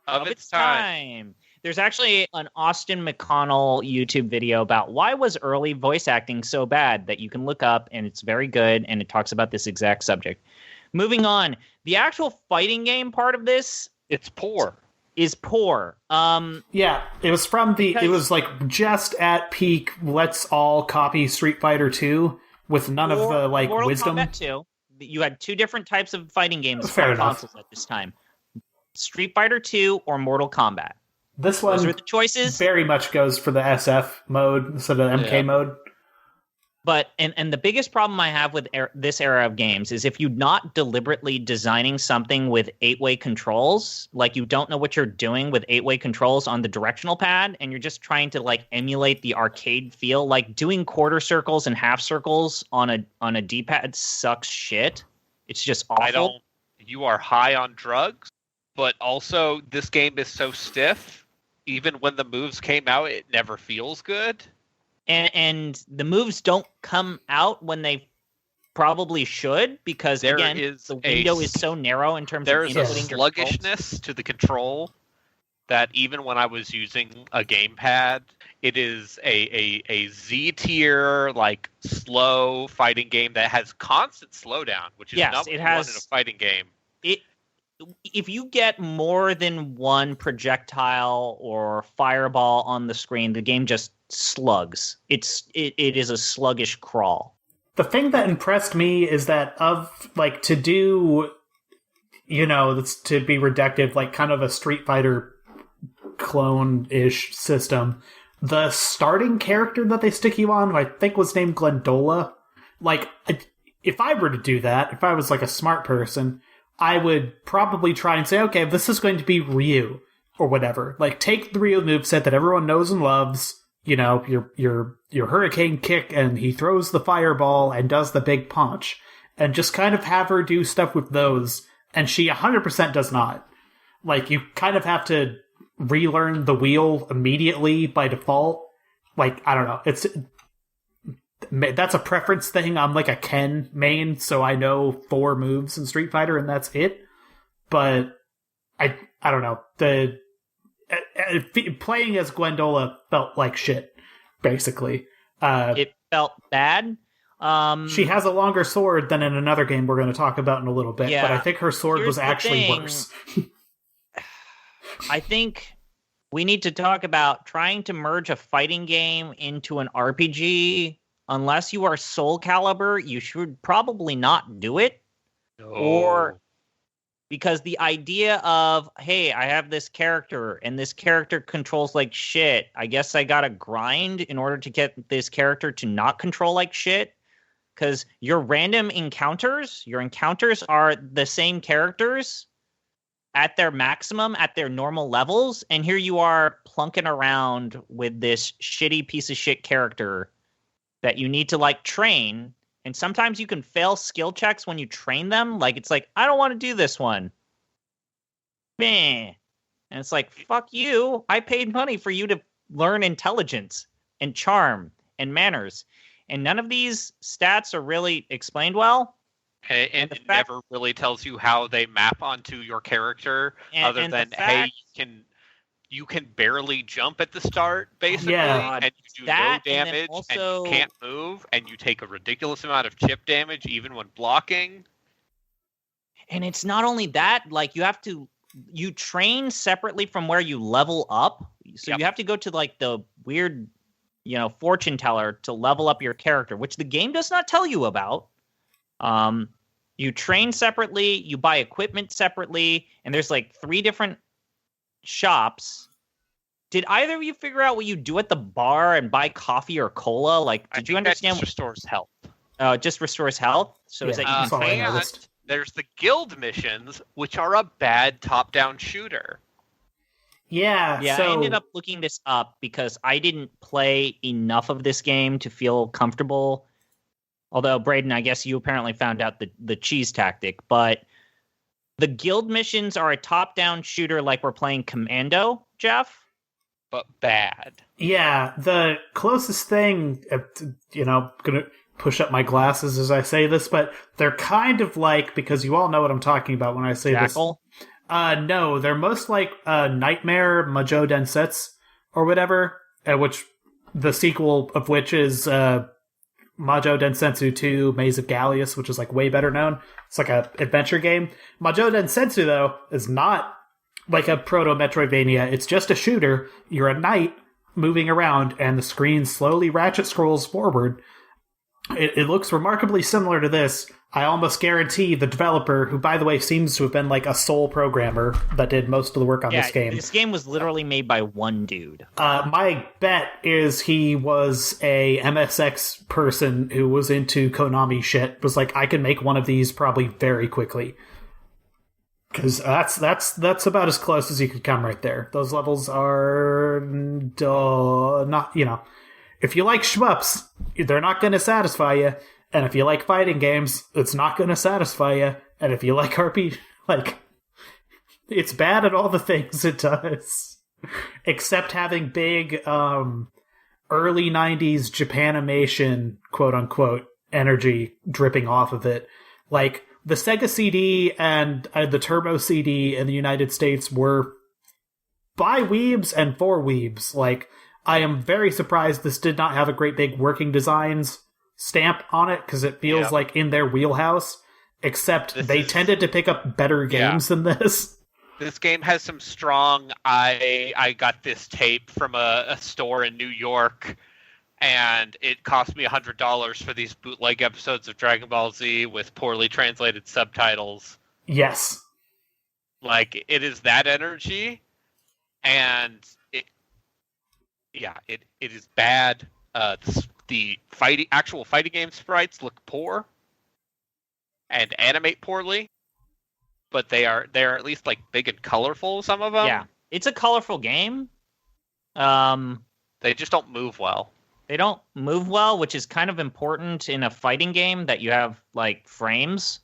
Of its time. There's actually an Austin McConnell YouTube video about why was early voice acting so bad that you can look up, and it's very good, and it talks about this exact subject. Moving on, the actual fighting game part of this It's poor. is poor. Yeah, it was it was like just at peak, let's all copy Street Fighter 2 with none of the, like, Mortal wisdom. Kombat 2. You had two different types of fighting games Fair on enough. consoles at this time. Street Fighter 2 or Mortal Kombat. This one Those are the choices. very much goes for the SF mode instead of MK mode. But and the biggest problem I have with this era of games is if you're not deliberately designing something with 8-way controls, like you don't know what you're doing with 8-way controls on the directional pad, and you're just trying to like emulate the arcade feel, like doing quarter circles and half circles on a D-pad sucks shit. It's just awful. You are high on drugs, but also this game is so stiff. Even when the moves came out, it never feels good. And the moves don't come out when they probably should, because the window is so narrow in terms of inputting There is a your sluggishness to the control that even when I was using a gamepad, it is a Z tier, like, slow fighting game that has constant slowdown, which is not what you want in a fighting game. If you get more than one projectile or fireball on the screen, the game just slugs. It is a sluggish crawl. The thing that impressed me is that to do, to be reductive, like kind of a Street Fighter clone-ish system, the starting character that they stick you on, I think was named Glendola. Like, if I were to do that, if I was like a smart person, I would probably try and say, okay, this is going to be Ryu or whatever. Like, take the Ryu moveset that everyone knows and loves, your hurricane kick, and he throws the fireball and does the big punch, and just kind of have her do stuff with those. And she 100% does not. Like, you kind of have to relearn the wheel immediately by default. Like, I don't know. That's a preference thing. I'm like a Ken main, so I know 4 moves in Street Fighter, and that's it. But I don't know. Playing as Gwendola felt like shit, basically. It felt bad. She has a longer sword than in another game we're going to talk about in a little bit, but I think her sword was actually worse. I think we need to talk about trying to merge a fighting game into an RPG. Unless you are Soul Calibur, you should probably not do it. No. Or Because the idea of, hey, I have this character and this character controls like shit. I guess I gotta grind in order to get this character to not control like shit. Because your encounters are the same characters at their maximum, at their normal levels. And here you are plunking around with this shitty piece of shit character that you need to like train. And sometimes you can fail skill checks when you train them. Like, it's like, I don't want to do this one. Meh. And it's like, fuck you. I paid money for you to learn intelligence and charm and manners. And none of these stats are really explained well. And it never really tells you how they map onto your character, other than, hey, you can barely jump at the start, basically, and you do no damage, and you can't move, and you take a ridiculous amount of chip damage even when blocking. And it's not only that, like, you train separately from where you level up. So you have to go to, like, the weird, fortune teller to level up your character, which the game does not tell you about. You train separately, you buy equipment separately, and there's like 3 different shops. Did either of you figure out what you do at the bar and buy coffee or cola? Like, did you understand? That just restores health. It just restores health? So is that you can train? There's the guild missions, which are a bad top-down shooter. Yeah, I ended up looking this up because I didn't play enough of this game to feel comfortable. Although, Braden, I guess you apparently found out the cheese tactic. But the guild missions are a top-down shooter like we're playing Commando, Jeff. But bad. Yeah, the closest thing, gonna push up my glasses as I say this, but they're kind of like, because you all know what I'm talking about when I say Jackal? This. No, they're most like Nightmare Majo Densetsu or whatever, which the sequel of which is Majo Densetsu 2 Maze of Gallius, which is like way better known. It's like a adventure game. Majo Densetsu, though, is not like a proto-Metroidvania. It's just a shooter. You're a knight moving around, and the screen slowly ratchet scrolls forward. It looks remarkably similar to this. I almost guarantee the developer, who, by the way, seems to have been like a sole programmer that did most of the work on this game. This game was literally made by one dude. My bet is he was a MSX person who was into Konami shit. Was like, I can make one of these probably very quickly. Because that's about as close as you could come right there. Those levels are not, if you like shmups, they're not going to satisfy you. And if you like fighting games, it's not going to satisfy you. And if you like RPG, it's bad at all the things it does. Except having big, early 90s Japanimation, quote-unquote, energy dripping off of it. Like, the Sega CD and the Turbo CD in the United States were by weebs and for weebs. Like, I am very surprised this did not have a great big working designs stamp on it, because it feels like in their wheelhouse, except they tended to pick up better games than this. This game has some strong, I got this tape from a store in New York, and it cost me $100 for these bootleg episodes of Dragon Ball Z with poorly translated subtitles. Yes. Like, it is that energy, and it is bad. The actual fighting game sprites look poor and animate poorly, but they are at least like big and colorful. Some of them, yeah, it's a colorful game. They just don't move well. They don't move well, which is kind of important in a fighting game, that you have like frames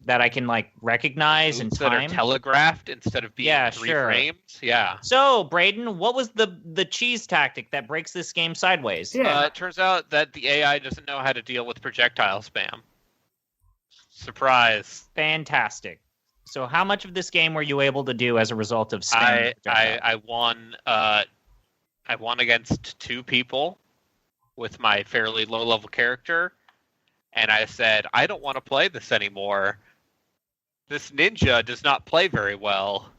that I can like recognize and time. That are telegraphed instead of being 3 frames. Yeah. So, Braden, what was the cheese tactic that breaks this game sideways? Yeah. It turns out that the AI doesn't know how to deal with projectile spam. Surprise. Fantastic. So, how much of this game were you able to do as a result of spam? I won. I won against 2 people with my fairly low-level character, and I said, I don't want to play this anymore. This ninja does not play very well.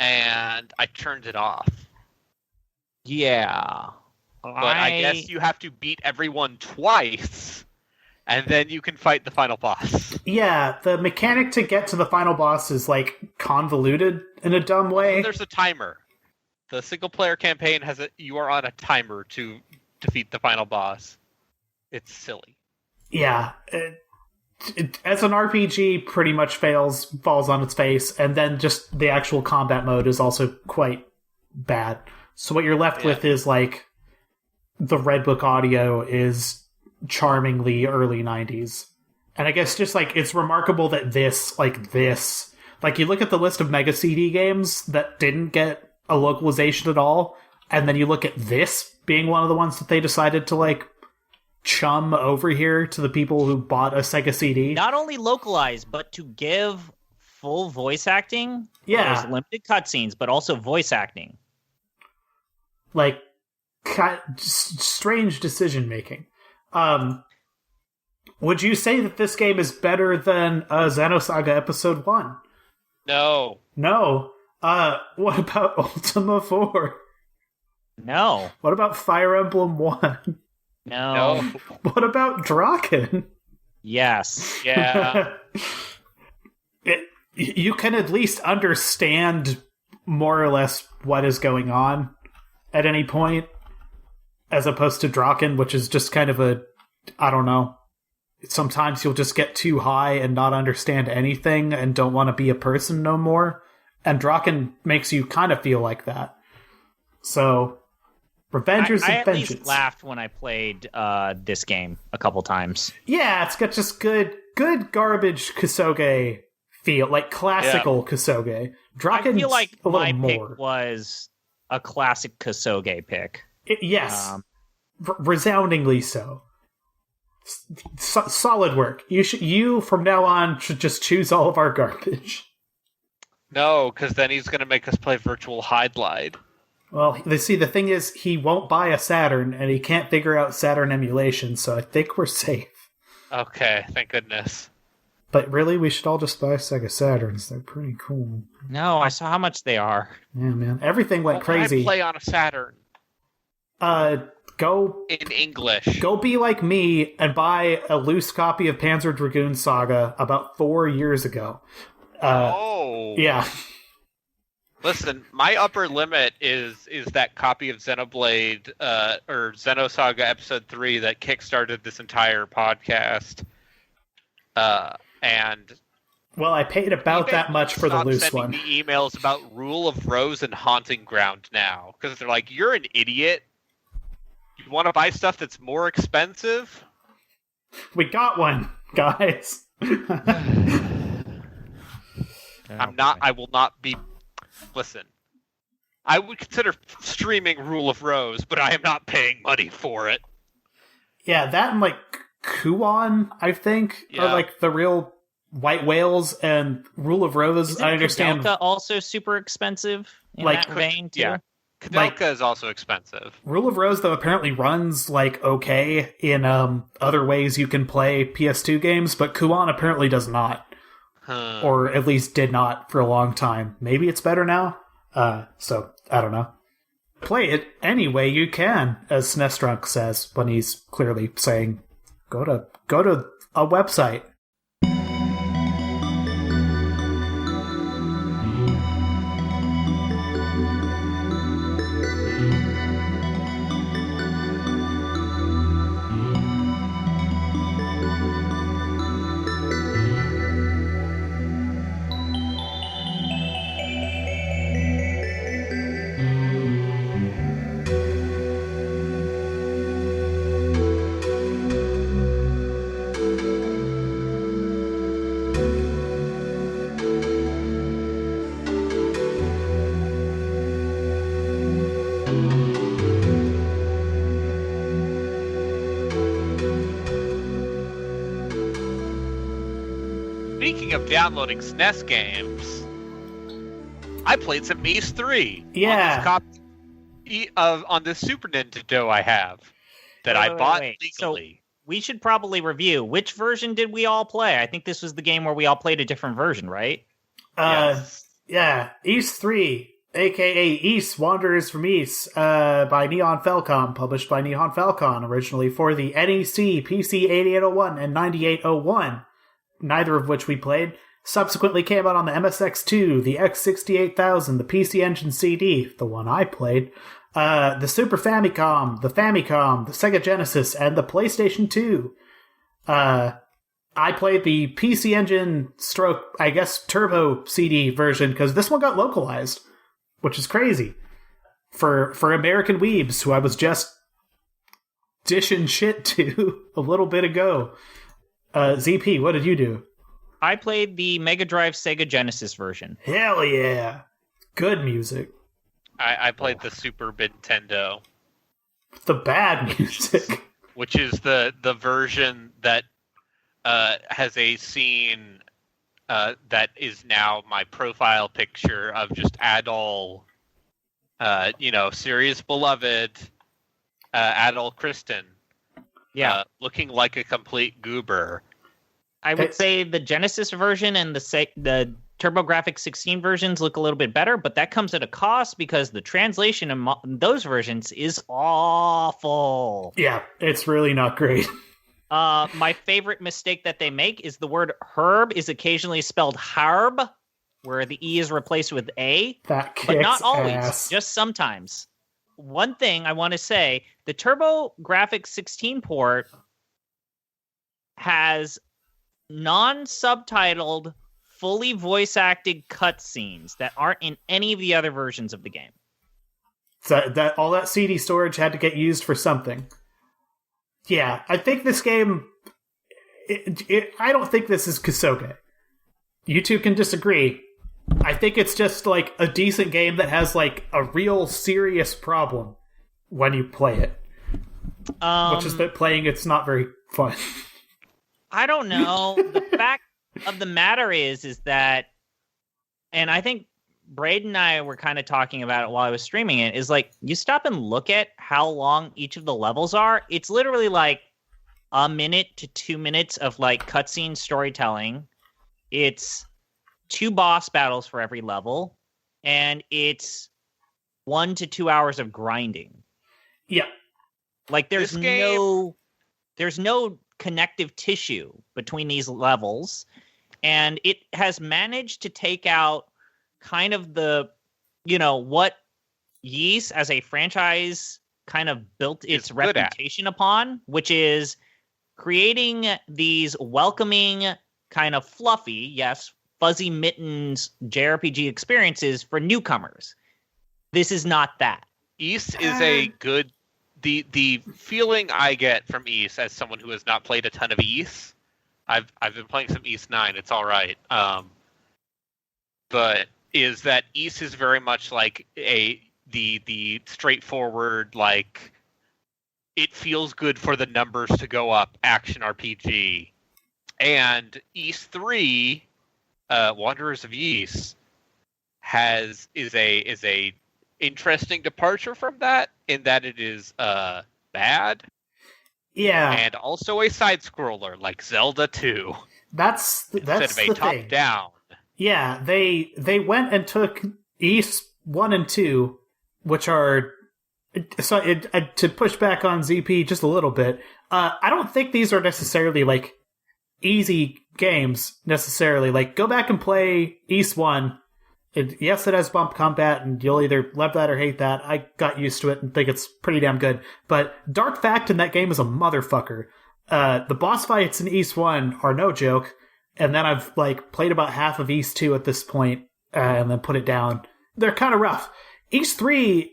And I turned it off. Yeah. But I guess you have to beat everyone twice and then you can fight the final boss. Yeah, the mechanic to get to the final boss is, like, convoluted in a dumb way. There's a timer. The single-player campaign you are on a timer to defeat the final boss. It's silly. Yeah. As an RPG, pretty much falls on its face, and then just the actual combat mode is also quite bad. So what you're left with is, like, the Red Book audio is charmingly early 90s. And I guess just, like, it's remarkable that like, you look at the list of Mega CD games that didn't get a localization at all, and then you look at this being one of the ones that they decided to, like, chum over here to the people who bought a Sega CD. Not only localize, but to give full voice acting. Yeah. There's limited cutscenes, but also voice acting. Like, strange decision making. Would you say that this game is better than Xenosaga Episode 1? No. No. What about Ultima 4? No. What about Fire Emblem 1? No. What about Draken? Yes. Yeah. You can at least understand more or less what is going on at any point, as opposed to Draken, which is just kind of I don't know. Sometimes you'll just get too high and not understand anything and don't want to be a person no more. And Draken makes you kind of feel like that. So, Revengers I of at Vengeance. least laughed when I played this game a couple times. Yeah, it's got just good garbage Kusoge feel, like classical Kusoge. Draken's I feel like a little my more. pick was a classic Kusoge pick. Yes, resoundingly so. Solid work. You from now on should just choose all of our garbage. No, because then he's going to make us play Virtual Hide-Lide. Well, the thing is, he won't buy a Saturn, and he can't figure out Saturn emulation, so I think we're safe. Okay, thank goodness. But really, we should all just buy Sega Saturns. They're pretty cool. No, I saw how much they are. Yeah, man. Everything went crazy. I play on a Saturn. Go in English. Go be like me and buy a loose copy of Panzer Dragoon Saga about 4 years ago. Yeah. Listen, my upper limit is that copy of Xenoblade or Xenosaga Episode 3 that kickstarted this entire podcast. And well, I paid about that much for the loose one. Stop sending me emails about Rule of Rose and Haunting Ground now, because they're like, "You're an idiot. You want to buy stuff that's more expensive?" We got one, guys. I will not be. Listen, I would consider streaming Rule of Rose, but I am not paying money for it. Yeah, that and like Kuon, I think, are like the real white whales, and Rule of Rose. Isn't I understand. Kudelka also super expensive in like that vein too. Yeah. Kudelka is also expensive. Rule of Rose, though, apparently runs like okay in other ways you can play PS2 games, but Kuon apparently does not. Or at least did not for a long time. Maybe it's better now? So, I don't know. Play it any way you can, as Snestrunk says, when he's clearly saying, go to a website. Speaking of downloading SNES games, I played some Ys 3. Yeah. On this copy on this Super Nintendo I have that I bought legally. So we should probably review. Which version did we all play? I think this was the game where we all played a different version, right? Yes. Yeah, Ys 3. aka East Wanderers from East, by Neon Falcon, published by Neon Falcon, originally for the NEC, PC 8801 and 9801, neither of which we played. Subsequently came out on the MSX2, the X68000, the PC Engine CD, the one I played, the Super Famicom, the Sega Genesis, and the PlayStation 2. I played the PC Engine Turbo CD version, because this one got localized, which is crazy. For American weebs, who I was just dishing shit to a little bit ago. ZP, what did you do? I played the Mega Drive Sega Genesis version. Hell yeah. Good music. I played the Super Nintendo. The bad music. Which is the version that has a scene that is now my profile picture of just Adol, Sirius Beloved, Adol Kristen. Yeah. Looking like a complete goober. I would say the Genesis version and the TurboGrafx 16 versions look a little bit better, but that comes at a cost because the translation in those versions is awful. Yeah, it's really not great. My favorite mistake that they make is the word herb is occasionally spelled harb, where the E is replaced with A. That kicks but not always, ass. just sometimes. One thing I want to say, the TurboGrafx 16 port has non-subtitled, fully voice-acted cutscenes that aren't in any of the other versions of the game. So that all that CD storage had to get used for something. Yeah, I think this game... I don't think this is Kusoge. You two can disagree. I think it's just like a decent game that has like a real serious problem when you play it. Which is that playing it's not very fun. I don't know. The fact of the matter is that, and I think Braden and I were kind of talking about it while I was streaming it, is like, you stop and look at how long each of the levels are. It's literally like a minute to 2 minutes of like cutscene storytelling. It's 2 boss battles for every level, and it's 1 to 2 hours of grinding. Yeah. Like there's no connective tissue between these levels, and it has managed to take out kind of the, what Ys as a franchise kind of built its reputation upon, which is creating these welcoming, kind of fluffy, yes, fuzzy mittens JRPG experiences for newcomers. This is not that. Ys is a good... The feeling I get from Ys as someone who has not played a ton of Ys, I've been playing some Ys 9, it's alright, but is that Ys is very much like the straightforward, like, it feels good for the numbers to go up action RPG. And Ys 3, Wanderers of Ys, is a interesting departure from that, in that it is bad. Yeah. And also a side scroller like Zelda 2. That's instead of a top thing. down. Yeah, they went and took Ys 1 and 2, which are to push back on ZP just a little bit. I don't think these are necessarily like easy games necessarily. Like, go back and play Ys 1. Yes, it has bump combat, and you'll either love that or hate that. I got used to it and think it's pretty damn good. But Dark Fact in that game is a motherfucker. The boss fights in Ys 1 are no joke, and then I've like played about half of Ys 2 at this point, and then put it down. They're kind of rough. Ys 3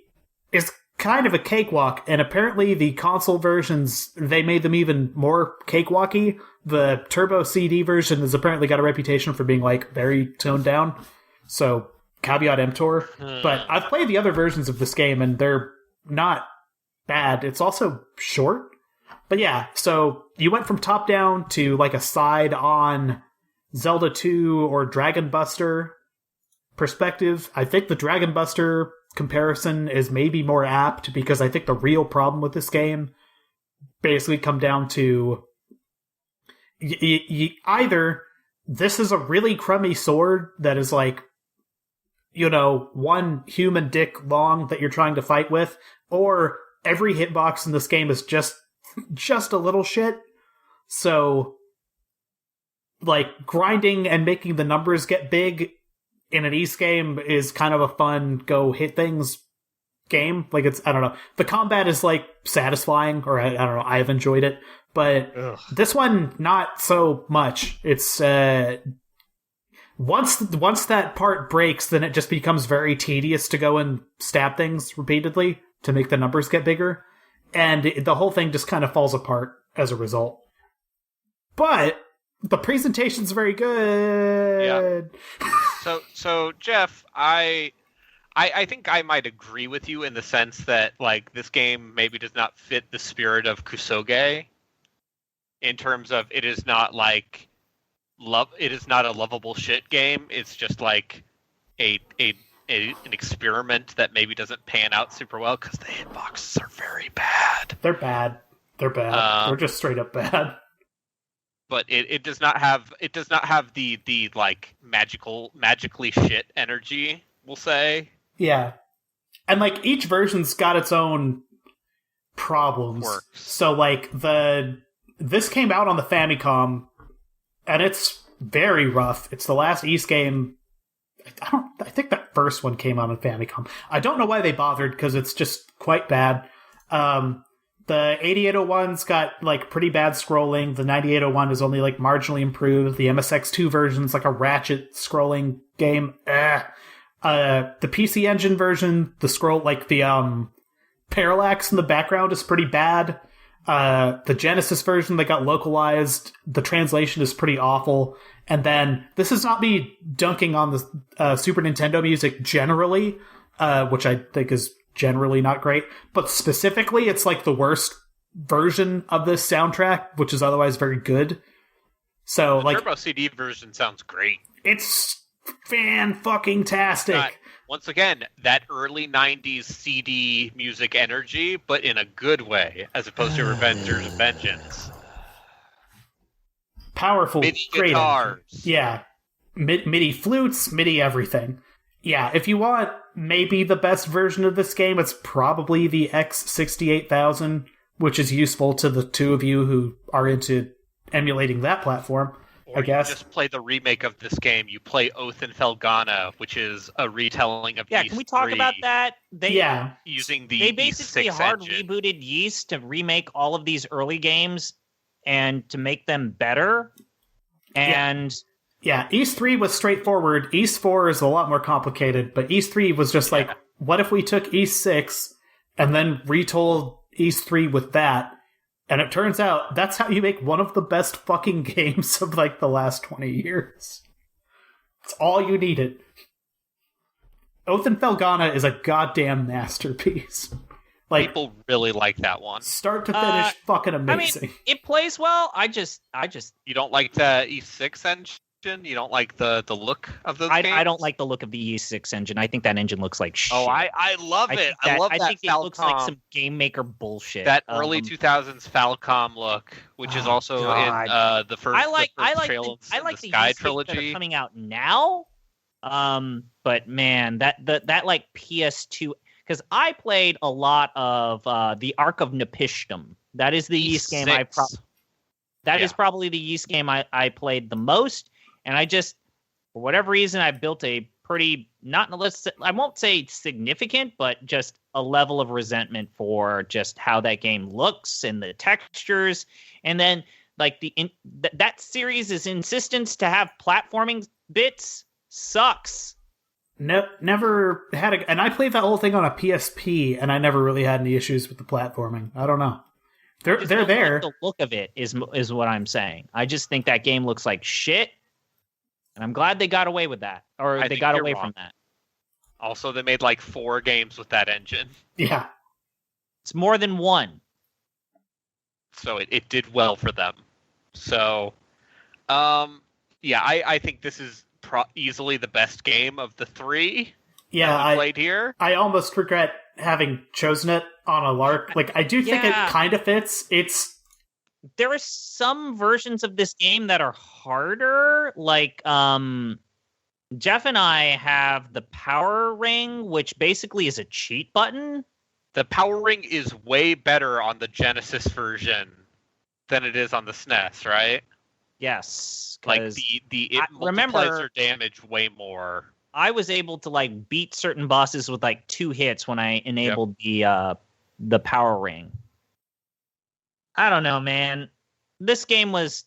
is kind of a cakewalk, and apparently the console versions, they made them even more cakewalky. The Turbo CD version has apparently got a reputation for being like very toned down. So, caveat emptor. But I've played the other versions of this game, and they're not bad. It's also short. But yeah, so you went from top-down to like a side-on Zelda 2 or Dragon Buster perspective. I think the Dragon Buster comparison is maybe more apt, because I think the real problem with this game basically come down to either this is a really crummy sword that is like one human dick long that you're trying to fight with, or every hitbox in this game is just a little shit. So, like, grinding and making the numbers get big in an Ys game is kind of a fun go hit things game. Like, I don't know. The combat is, like, satisfying, or I don't know, I've enjoyed it. But this one, not so much. It's, once that part breaks, then it just becomes very tedious to go and stab things repeatedly to make the numbers get bigger. And the whole thing just kind of falls apart as a result. But the presentation's very good. Yeah. So Jeff, I think I might agree with you in the sense that, like, this game maybe does not fit the spirit of Kusoge in terms of it is not like it is not a lovable shit game. It's just like an experiment that maybe doesn't pan out super well because the hitboxes are very bad. They're bad. They're just straight up bad. But it does not have the like magically shit energy, we'll say. Yeah. And like each version's got its own problems. Quirks. So like this came out on the Famicom and it's very rough. It's the last Ys game. I think that first one came out on Famicom. I don't know why they bothered because it's just quite bad. The 8801's got like pretty bad scrolling. The 9801 is only like marginally improved. The MSX2 version's like a ratchet scrolling game. The PC Engine version, the parallax in the background is pretty bad. The Genesis version that got localized, the translation is pretty awful. And then, this is not me dunking on the Super Nintendo music generally, which I think is generally not great, but specifically, it's like the worst version of this soundtrack, which is otherwise very good. So, the Turbo CD version sounds great. It's fan-fucking-tastic. Once again, that early 90s CD music energy, but in a good way, as opposed to Revengers of Vengeance. Powerful, MIDI great guitars. energy. Yeah. MIDI flutes, MIDI everything. Yeah, if you want maybe the best version of this game, it's probably the X68000, which is useful to the two of you who are into emulating that platform. Or I guess. You just play the remake of this game. You play Oath and Felghana, which is a retelling of Ys can we talk 3 about that? using the they basically Ys 6 hard engine. rebooted Ys to remake all of these early games and to make them better. And yeah, Ys 3 was straightforward. Ys 4 is a lot more complicated, but Ys 3 was just like, what if we took Ys 6 and then retold Ys 3 with that? And it turns out that's how you make one of the best fucking games of like the last 20 years. It's all you needed. Oath and Felghana is a goddamn masterpiece. Like, people really like that one. Start to finish, fucking amazing. I mean, it plays well. I just You don't like the E6 engine? You don't like the look of those games? I don't like the look of the E6 engine. I think that engine looks like shit. Oh, I love it. I love that I think Falcom. it looks like some Game Maker bullshit. That early 2000s Falcom look, which is also in the first. I like the Sky Ys trilogy that are coming out now. But man, that like PS2, because I played a lot of the Ark of Nepishtim. That is the Ys game is probably the Ys game I played the most. And I just, for whatever reason, I built a pretty, I won't say significant, but just a level of resentment for just how that game looks and the textures. And then, like, that series' insistence to have platforming bits sucks. No, never had and I played that whole thing on a PSP, and I never really had any issues with the platforming. I don't know. They're there. Like the look of it is what I'm saying. I just think that game looks like shit. And I'm glad they got away with that. Or they got away from that. Also, they made like 4 games with that engine. Yeah. It's more than one. So it did well for them. So, I think this is easily the best game of the 3 that we played here. I almost regret having chosen it on a lark. Like, I do think it kind of fits. There are some versions of this game that are harder, like Jeff and I have the power ring, which basically is a cheat button. The power ring is way better on the Genesis version than it is on the SNES, right? Yes. Like it multiplies your damage way more. I was able to like beat certain bosses with like 2 hits when I enabled the power ring. I don't know, man. This game was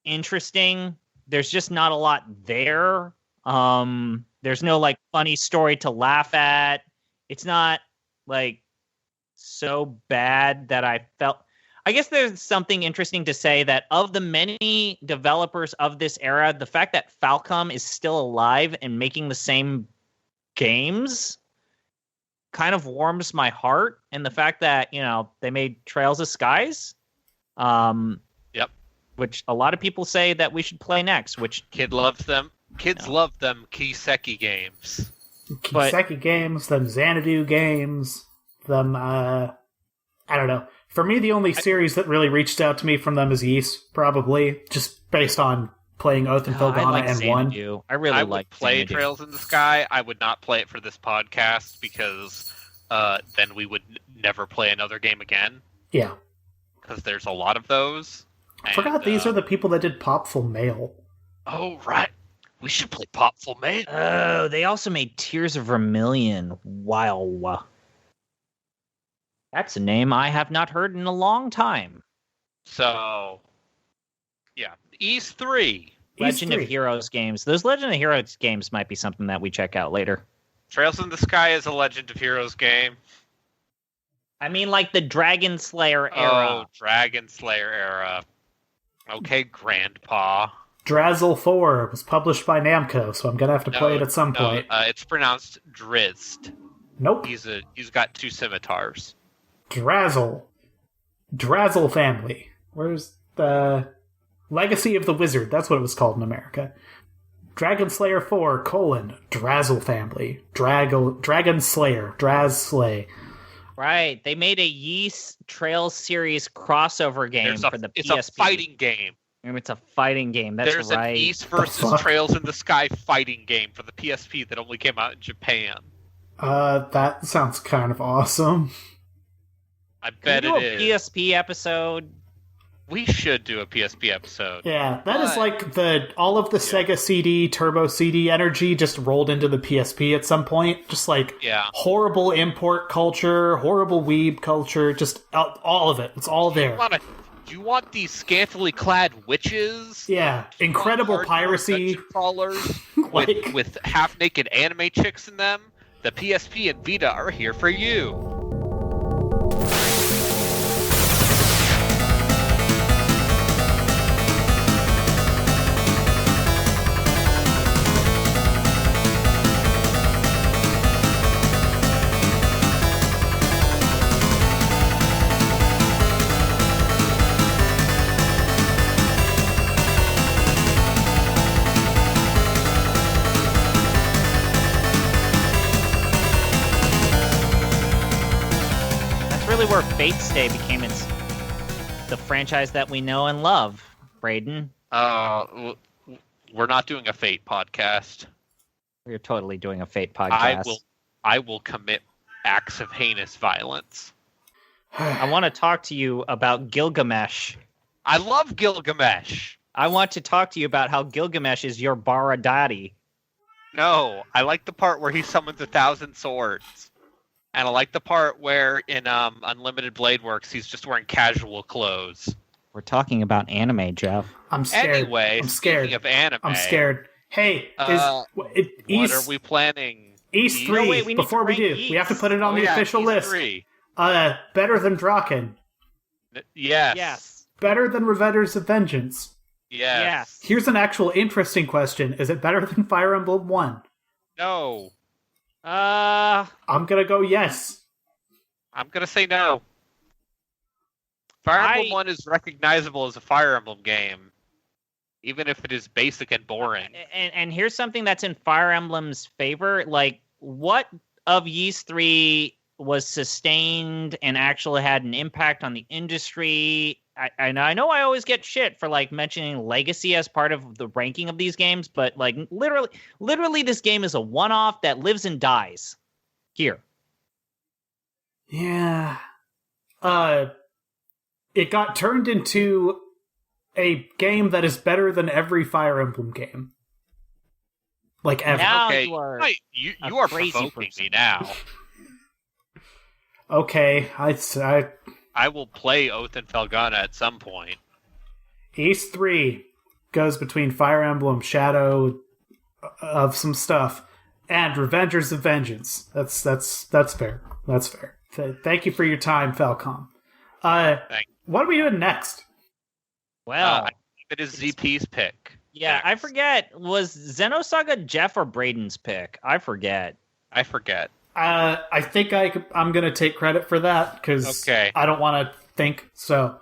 interesting. There's just not a lot there. There's no like funny story to laugh at. It's not like so bad that I felt. I guess there's something interesting to say that of the many developers of this era, the fact that Falcom is still alive and making the same games kind of warms my heart. And the fact that, they made Trails of Skies, which a lot of people say that we should play next, which Kids love them Kiseki games. Kiseki games, them Xanadu games, them, I don't know. For me, the only series that really reached out to me from them is Ys, probably, just based on playing Oath and Felghana and Xanadu. 1. I really like play Xanadu. Trails in the Sky. I would not play it for this podcast because then we would never play another game again. Yeah. Because there's a lot of those. I forgot these are the people that did Popful Mail. Oh, right. We should play Popful Mail. Oh, they also made Tears of Vermilion. Wow. That's a name I have not heard in a long time. So, yeah. Ys 3. Legend of Heroes games. Those Legend of Heroes games might be something that we check out later. Trails in the Sky is a Legend of Heroes game. I mean, like the Dragon Slayer era. Oh, Dragon Slayer era. Okay, Grandpa. Drazzle 4 was published by Namco, so I'm gonna have to play it at some point. It's pronounced Drizzt. Nope. He's got 2 scimitars. Drazzle family. Where's the Legacy of the Wizard? That's what it was called in America. Dragon Slayer 4, Drazzle family. Dragon Slayer. Draz-Slay. Right. They made a Ys Trails series crossover game for the PSP. It's a fighting game. It's a fighting game. That's There's right. There's an Ys versus Trails in the Sky fighting game for the PSP that only came out in Japan. That sounds kind of awesome. I bet it is. A PSP episode. We should do a PSP episode. Yeah, that is like all of the Sega CD, Turbo CD energy just rolled into the PSP at some point. Just like horrible import culture, horrible weeb culture, just all of it. It's all there. Do you want these scantily clad witches? Yeah, incredible piracy. Crawlers with half-naked anime chicks in them? The PSP and Vita are here for you. Where Fate Stay became the franchise that we know and love, Braden. We're not doing a Fate podcast. We're totally doing a Fate podcast. I will commit acts of heinous violence. I want to talk to you about Gilgamesh. I love Gilgamesh. I want to talk to you about how Gilgamesh is your Baradati. No, I like the part where he summons 1,000 swords. And I like the part where in Unlimited Blade Works, he's just wearing casual clothes. We're talking about anime, Jeff. I'm scared. Anyway, I'm scared. Speaking of anime, I'm scared. Hey, what are we planning? Ys 3, no, wait, before we do, Ys. we have to put it on the official Ys list. 3. Better than Draken. Yes. Better than Revengers of Vengeance. Yes. Here's an actual interesting question. Is it better than Fire Emblem 1? No. I'm gonna go yes. I'm going to say no. Fire Emblem 1 is recognizable as a Fire Emblem game, even if it is basic and boring. And here's something that's in Fire Emblem's favor. Like, what of Ys 3 was sustained and actually had an impact on the industry I know I always get shit for like mentioning legacy as part of the ranking of these games, but like literally this game is a one-off that lives and dies here. Yeah. It got turned into a game that is better than every Fire Emblem game. Like ever. Now Okay, you are you a are crazy provoking person. me now. Okay, I will play Oath and Felghana at some point. East 3 goes between Fire Emblem, Shadow of some stuff, and Revengers of Vengeance. That's fair. That's fair. Thank you for your time, Falcom. What are we doing next? Well, it is ZP's pick. yeah, next. I forget. Was Xenosaga Jeff or Braden's pick? I forget. I forget. I think I'm going to take credit for that because I don't want to think. So,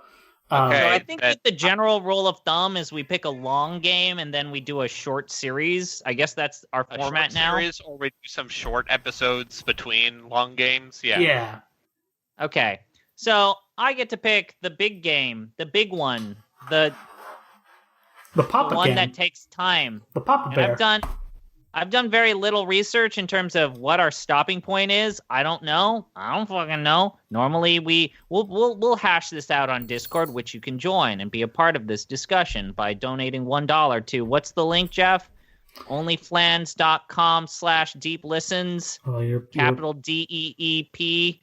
Okay. So I think that the general rule of thumb is we pick a long game and then we do a short series. I guess that's our A format short now. series, or we do some short episodes between long games. yeah. Okay. So I get to pick the big game, the big one, the Papa one game. that takes time. The Papa And Bear. I've done very little research in terms of what our stopping point is. I don't know. I don't fucking know. Normally we'll hash this out on Discord, which you can join and be a part of this discussion by donating $1 to what's the link, Jeff? onlyflans.com/deeplistens. Oh, you're Capital DEEP.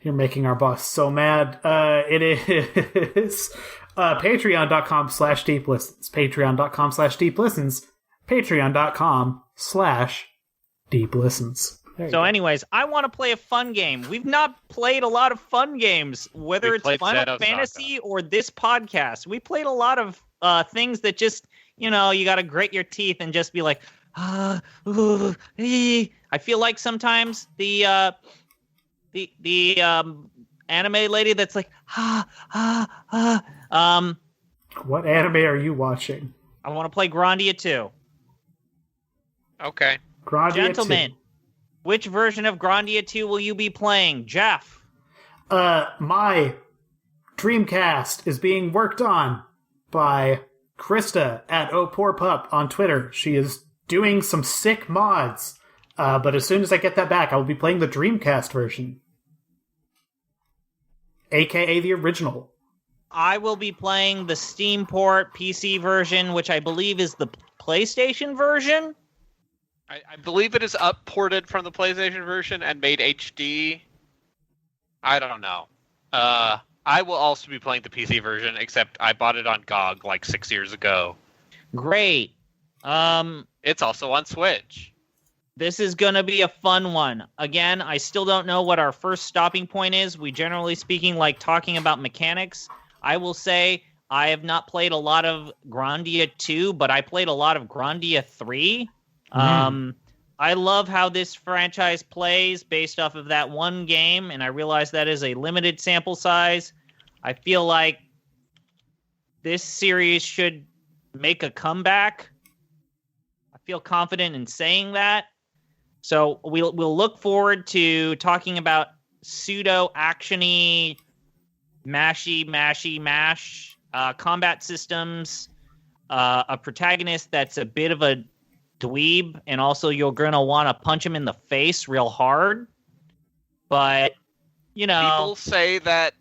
You're making our boss so mad. It is patreon.com/deeplistens. Patreon.com/deeplistens. Patreon.com/deeplistens. So anyways, I want to play a fun game. We've not played a lot of fun games, whether We it's played Final Xenosaga. Fantasy or this podcast. We played a lot of things that just, you got to grit your teeth and just be like, ooh, ee. I feel like sometimes the anime lady that's like, What anime are you watching? I want to play Grandia 2. Okay. Grandia Gentlemen, which version of Grandia 2 will you be playing? Jeff? 2. My Dreamcast is being worked on by Krista at Oh Poor Pup on Twitter. She is doing some sick mods. But as soon as I get that back, I will be playing the Dreamcast version. AKA the original. I will be playing the Steam port PC version, which I believe is the PlayStation version. I believe it is upported from the PlayStation version and made HD. I don't know. I will also be playing the PC version, except I bought it on GOG like 6 years ago. Great. It's also on Switch. This is going to be a fun one. Again, I still don't know what our first stopping point is. We generally speaking like talking about mechanics. I will say I have not played a lot of Grandia 2, but I played a lot of Grandia 3. I love how this franchise plays based off of that one game, and I realize that is a limited sample size. I feel like this series should make a comeback. I feel confident in saying that. So we'll look forward to talking about pseudo-actiony, mash combat systems, a protagonist that's a bit of a dweeb, and also you're going to want to punch him in the face real hard. But, People say that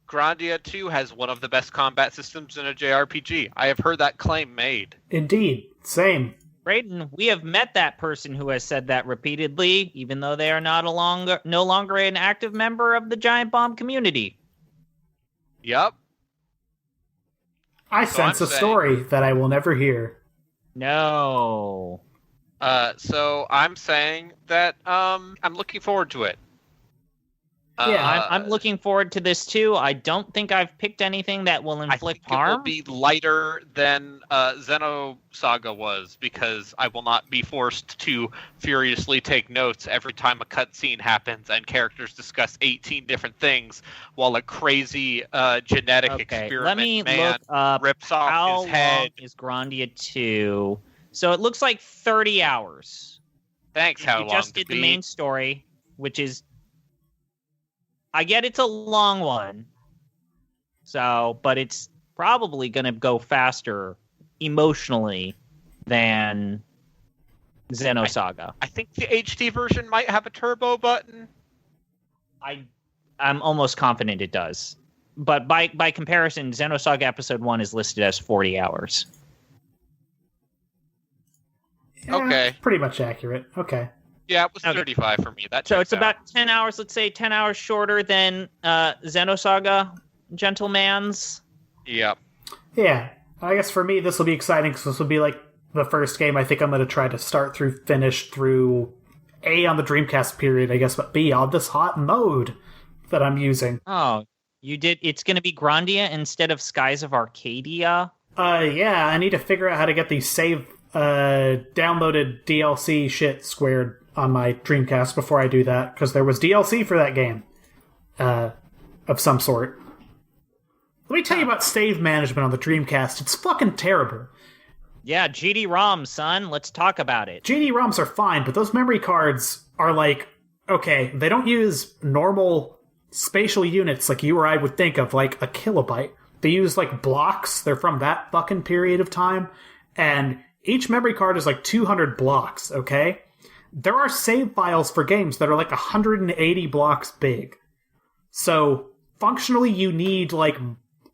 Grandia 2 has one of the best combat systems in a JRPG. I have heard that claim made. Indeed. Same. Braden, we have met that person who has said that repeatedly, even though they are no longer an active member of the Giant Bomb community. Yep. I sense a story that I will never hear. No. So I'm saying that I'm looking forward to it. Yeah. I'm looking forward to this too. I don't think I've picked anything that will inflict I think harm. it will be lighter than Xenosaga was, because I will not be forced to furiously take notes every time a cutscene happens and characters discuss 18 different things while a crazy genetic experiment let me man look up rips off how his head. long is Grandia 2. So it looks like 30 hours. Thanks, how You long just to did the beat. main story, which is... I get it's a long one, So, but it's probably going to go faster emotionally than Xenosaga. I think the HD version might have a turbo button. I'm almost confident it does. But by comparison, Xenosaga Episode 1 is listed as 40 hours. Yeah, Okay. pretty much accurate. Okay. Yeah, it was Okay. 35 for me. That So checks it's about out. 10 hours, let's say 10 hours shorter than Xenosaga Gentleman's. Yep. Yeah. I guess for me, this will be exciting because this will be like the first game I think I'm going to try to start through, finish through A, on the Dreamcast period, I guess, but B, on this hot mode that I'm using. Oh, you did. It's going to be Grandia instead of Skies of Arcadia. Yeah, I need to figure out how to get the save downloaded DLC shit squared on my Dreamcast before I do that, because there was DLC for that game of some sort. Let me tell you about save management on the Dreamcast. It's fucking terrible. Yeah, GD-ROM, son. Let's talk about it. GD-ROMs are fine, but those memory cards are like, okay, they don't use normal spatial units like you or I would think of, like a kilobyte. They use like blocks. They're from that fucking period of time. And each memory card is like 200 blocks, okay? There are save files for games that are like 180 blocks big. So, functionally, you need like...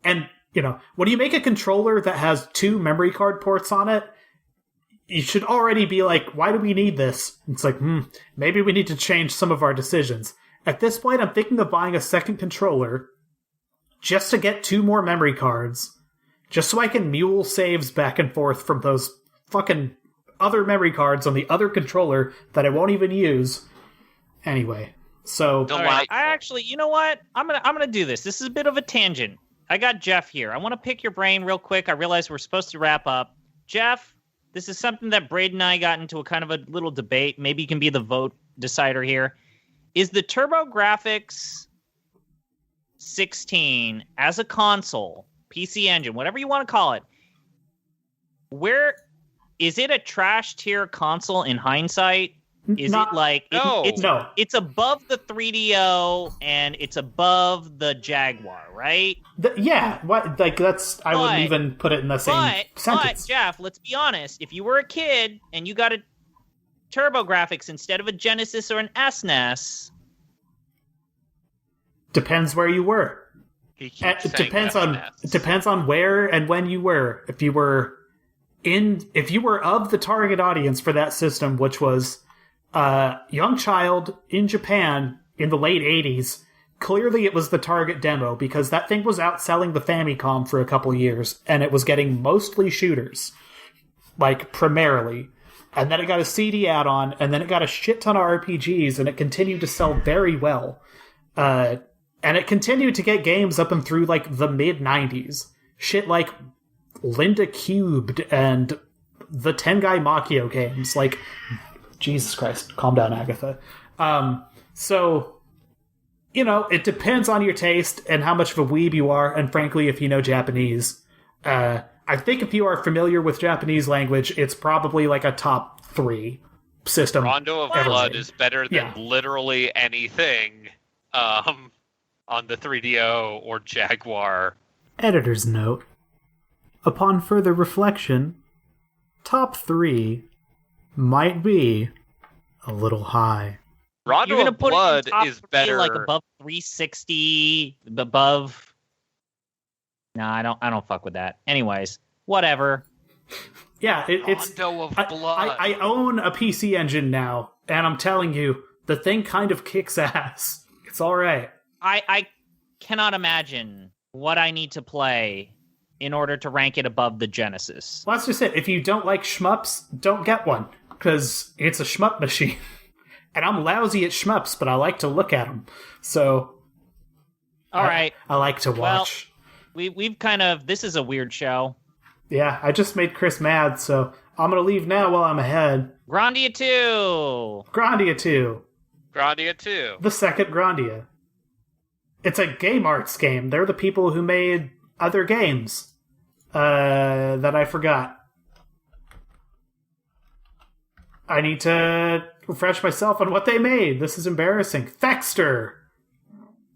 And, you know, when you make a controller that has 2 memory card ports on it, you should already be like, why do we need this? It's like, maybe we need to change some of our decisions. At this point, I'm thinking of buying a second controller just to get 2 more memory cards, just so I can mule saves back and forth from those fucking other memory cards on the other controller that I won't even use. Anyway, so... All right, I actually, you know what? I'm gonna do this. This is a bit of a tangent. I got Jeff here. I want to pick your brain real quick. I realize we're supposed to wrap up. Jeff, this is something that Braden and I got into a kind of a little debate. Maybe you can be the vote decider here. Is the TurboGrafx 16 as a console, PC Engine, whatever you want to call it, where is it a trash tier console in hindsight? Is it like No. It's above the 3DO and it's above the Jaguar, right? Yeah, what, like that's I wouldn't even put it in the same sentence. But Jeff, let's be honest. If you were a kid and you got a TurboGrafx instead of a Genesis or an SNES, depends where you were. It depends on where and when you were. If you were of the target audience for that system, which was young child in Japan in the late 80s, clearly it was the target demo because that thing was outselling the Famicom for a couple years and it was getting mostly shooters, like primarily. And then it got a CD add-on and then it got a shit ton of RPGs and it continued to sell very well. And it continued to get games up and through like the mid-90s. Shit like Linda Cubed and the Tengai Makio games, like... Jesus Christ, calm down, Agatha. So, you know, it depends on your taste and how much of a weeb you are, and frankly, if you know Japanese. I think if you are familiar with Japanese language, it's probably like a top 3 system. Rondo of Blood is better than literally anything on the 3DO or Jaguar. Editor's note. Upon further reflection, top 3 might be a little high. Rondo of Blood is better, like above 360, above. No, I don't fuck with that. Anyways, whatever. Yeah, it's Rondo of Blood. I own a PC Engine now, and I'm telling you, the thing kind of kicks ass. It's all right. I cannot imagine what I need to play in order to rank it above the Genesis. Well, that's just it. If you don't like shmups, don't get one. Because it's a shmup machine. And I'm lousy at shmups, but I like to look at them. So... All right. I like to watch. Well, we've kind of... This is a weird show. Yeah, I just made Chris mad, so I'm going to leave now while I'm ahead. Grandia 2! Grandia 2. Grandia 2. The second Grandia. It's a Game Arts game. They're the people who made other games that I forgot. I need to refresh myself on what they made. This is embarrassing. Thexter!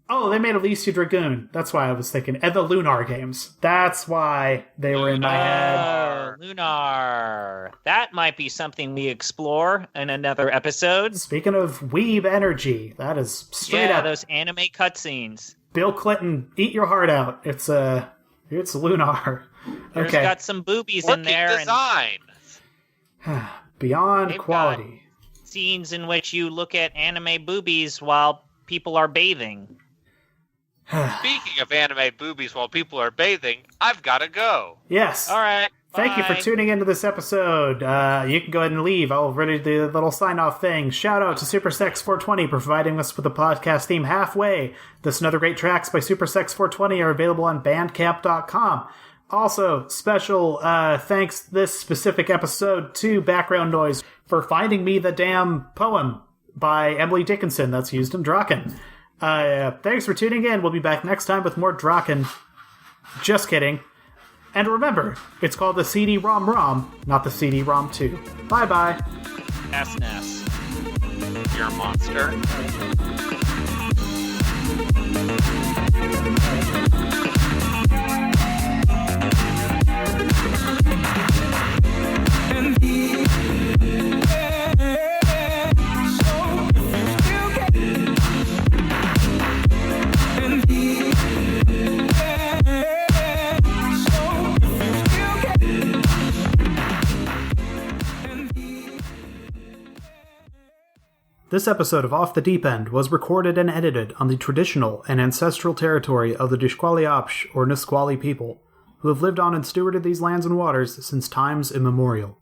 Oh, they made Elysia Dragoon. That's why I was thinking. And the Lunar games. That's why they were in my head. Oh, Lunar. That might be something we explore in another episode. Speaking of weeb energy, that is straight up. Those anime cutscenes. Bill Clinton, eat your heart out. It's Lunar. There's Okay. got some boobies Working in there. design. Beyond They've quality. And scenes in which you look at anime boobies while people are bathing. Speaking of anime boobies while people are bathing, I've got to go. Yes. All right. Thank you for bye. tuning into this episode. You can go ahead and leave. I'll ready the little sign-off thing. Shout out to SuperSex420 for providing us with a podcast theme halfway. This and other great tracks by SuperSex420 are available on Bandcamp.com. Also, special thanks this specific episode to Background Noise for finding me the damn poem by Emily Dickinson that's used in Draken. Thanks for tuning in. We'll be back next time with more Draken. Just kidding. And remember, it's called the CD-ROM ROM, not the CD-ROM 2. Bye-bye. Ness. You're a monster. This episode of Off the Deep End was recorded and edited on the traditional and ancestral territory of the Nisqually or Nisqually people, who have lived on and stewarded these lands and waters since times immemorial.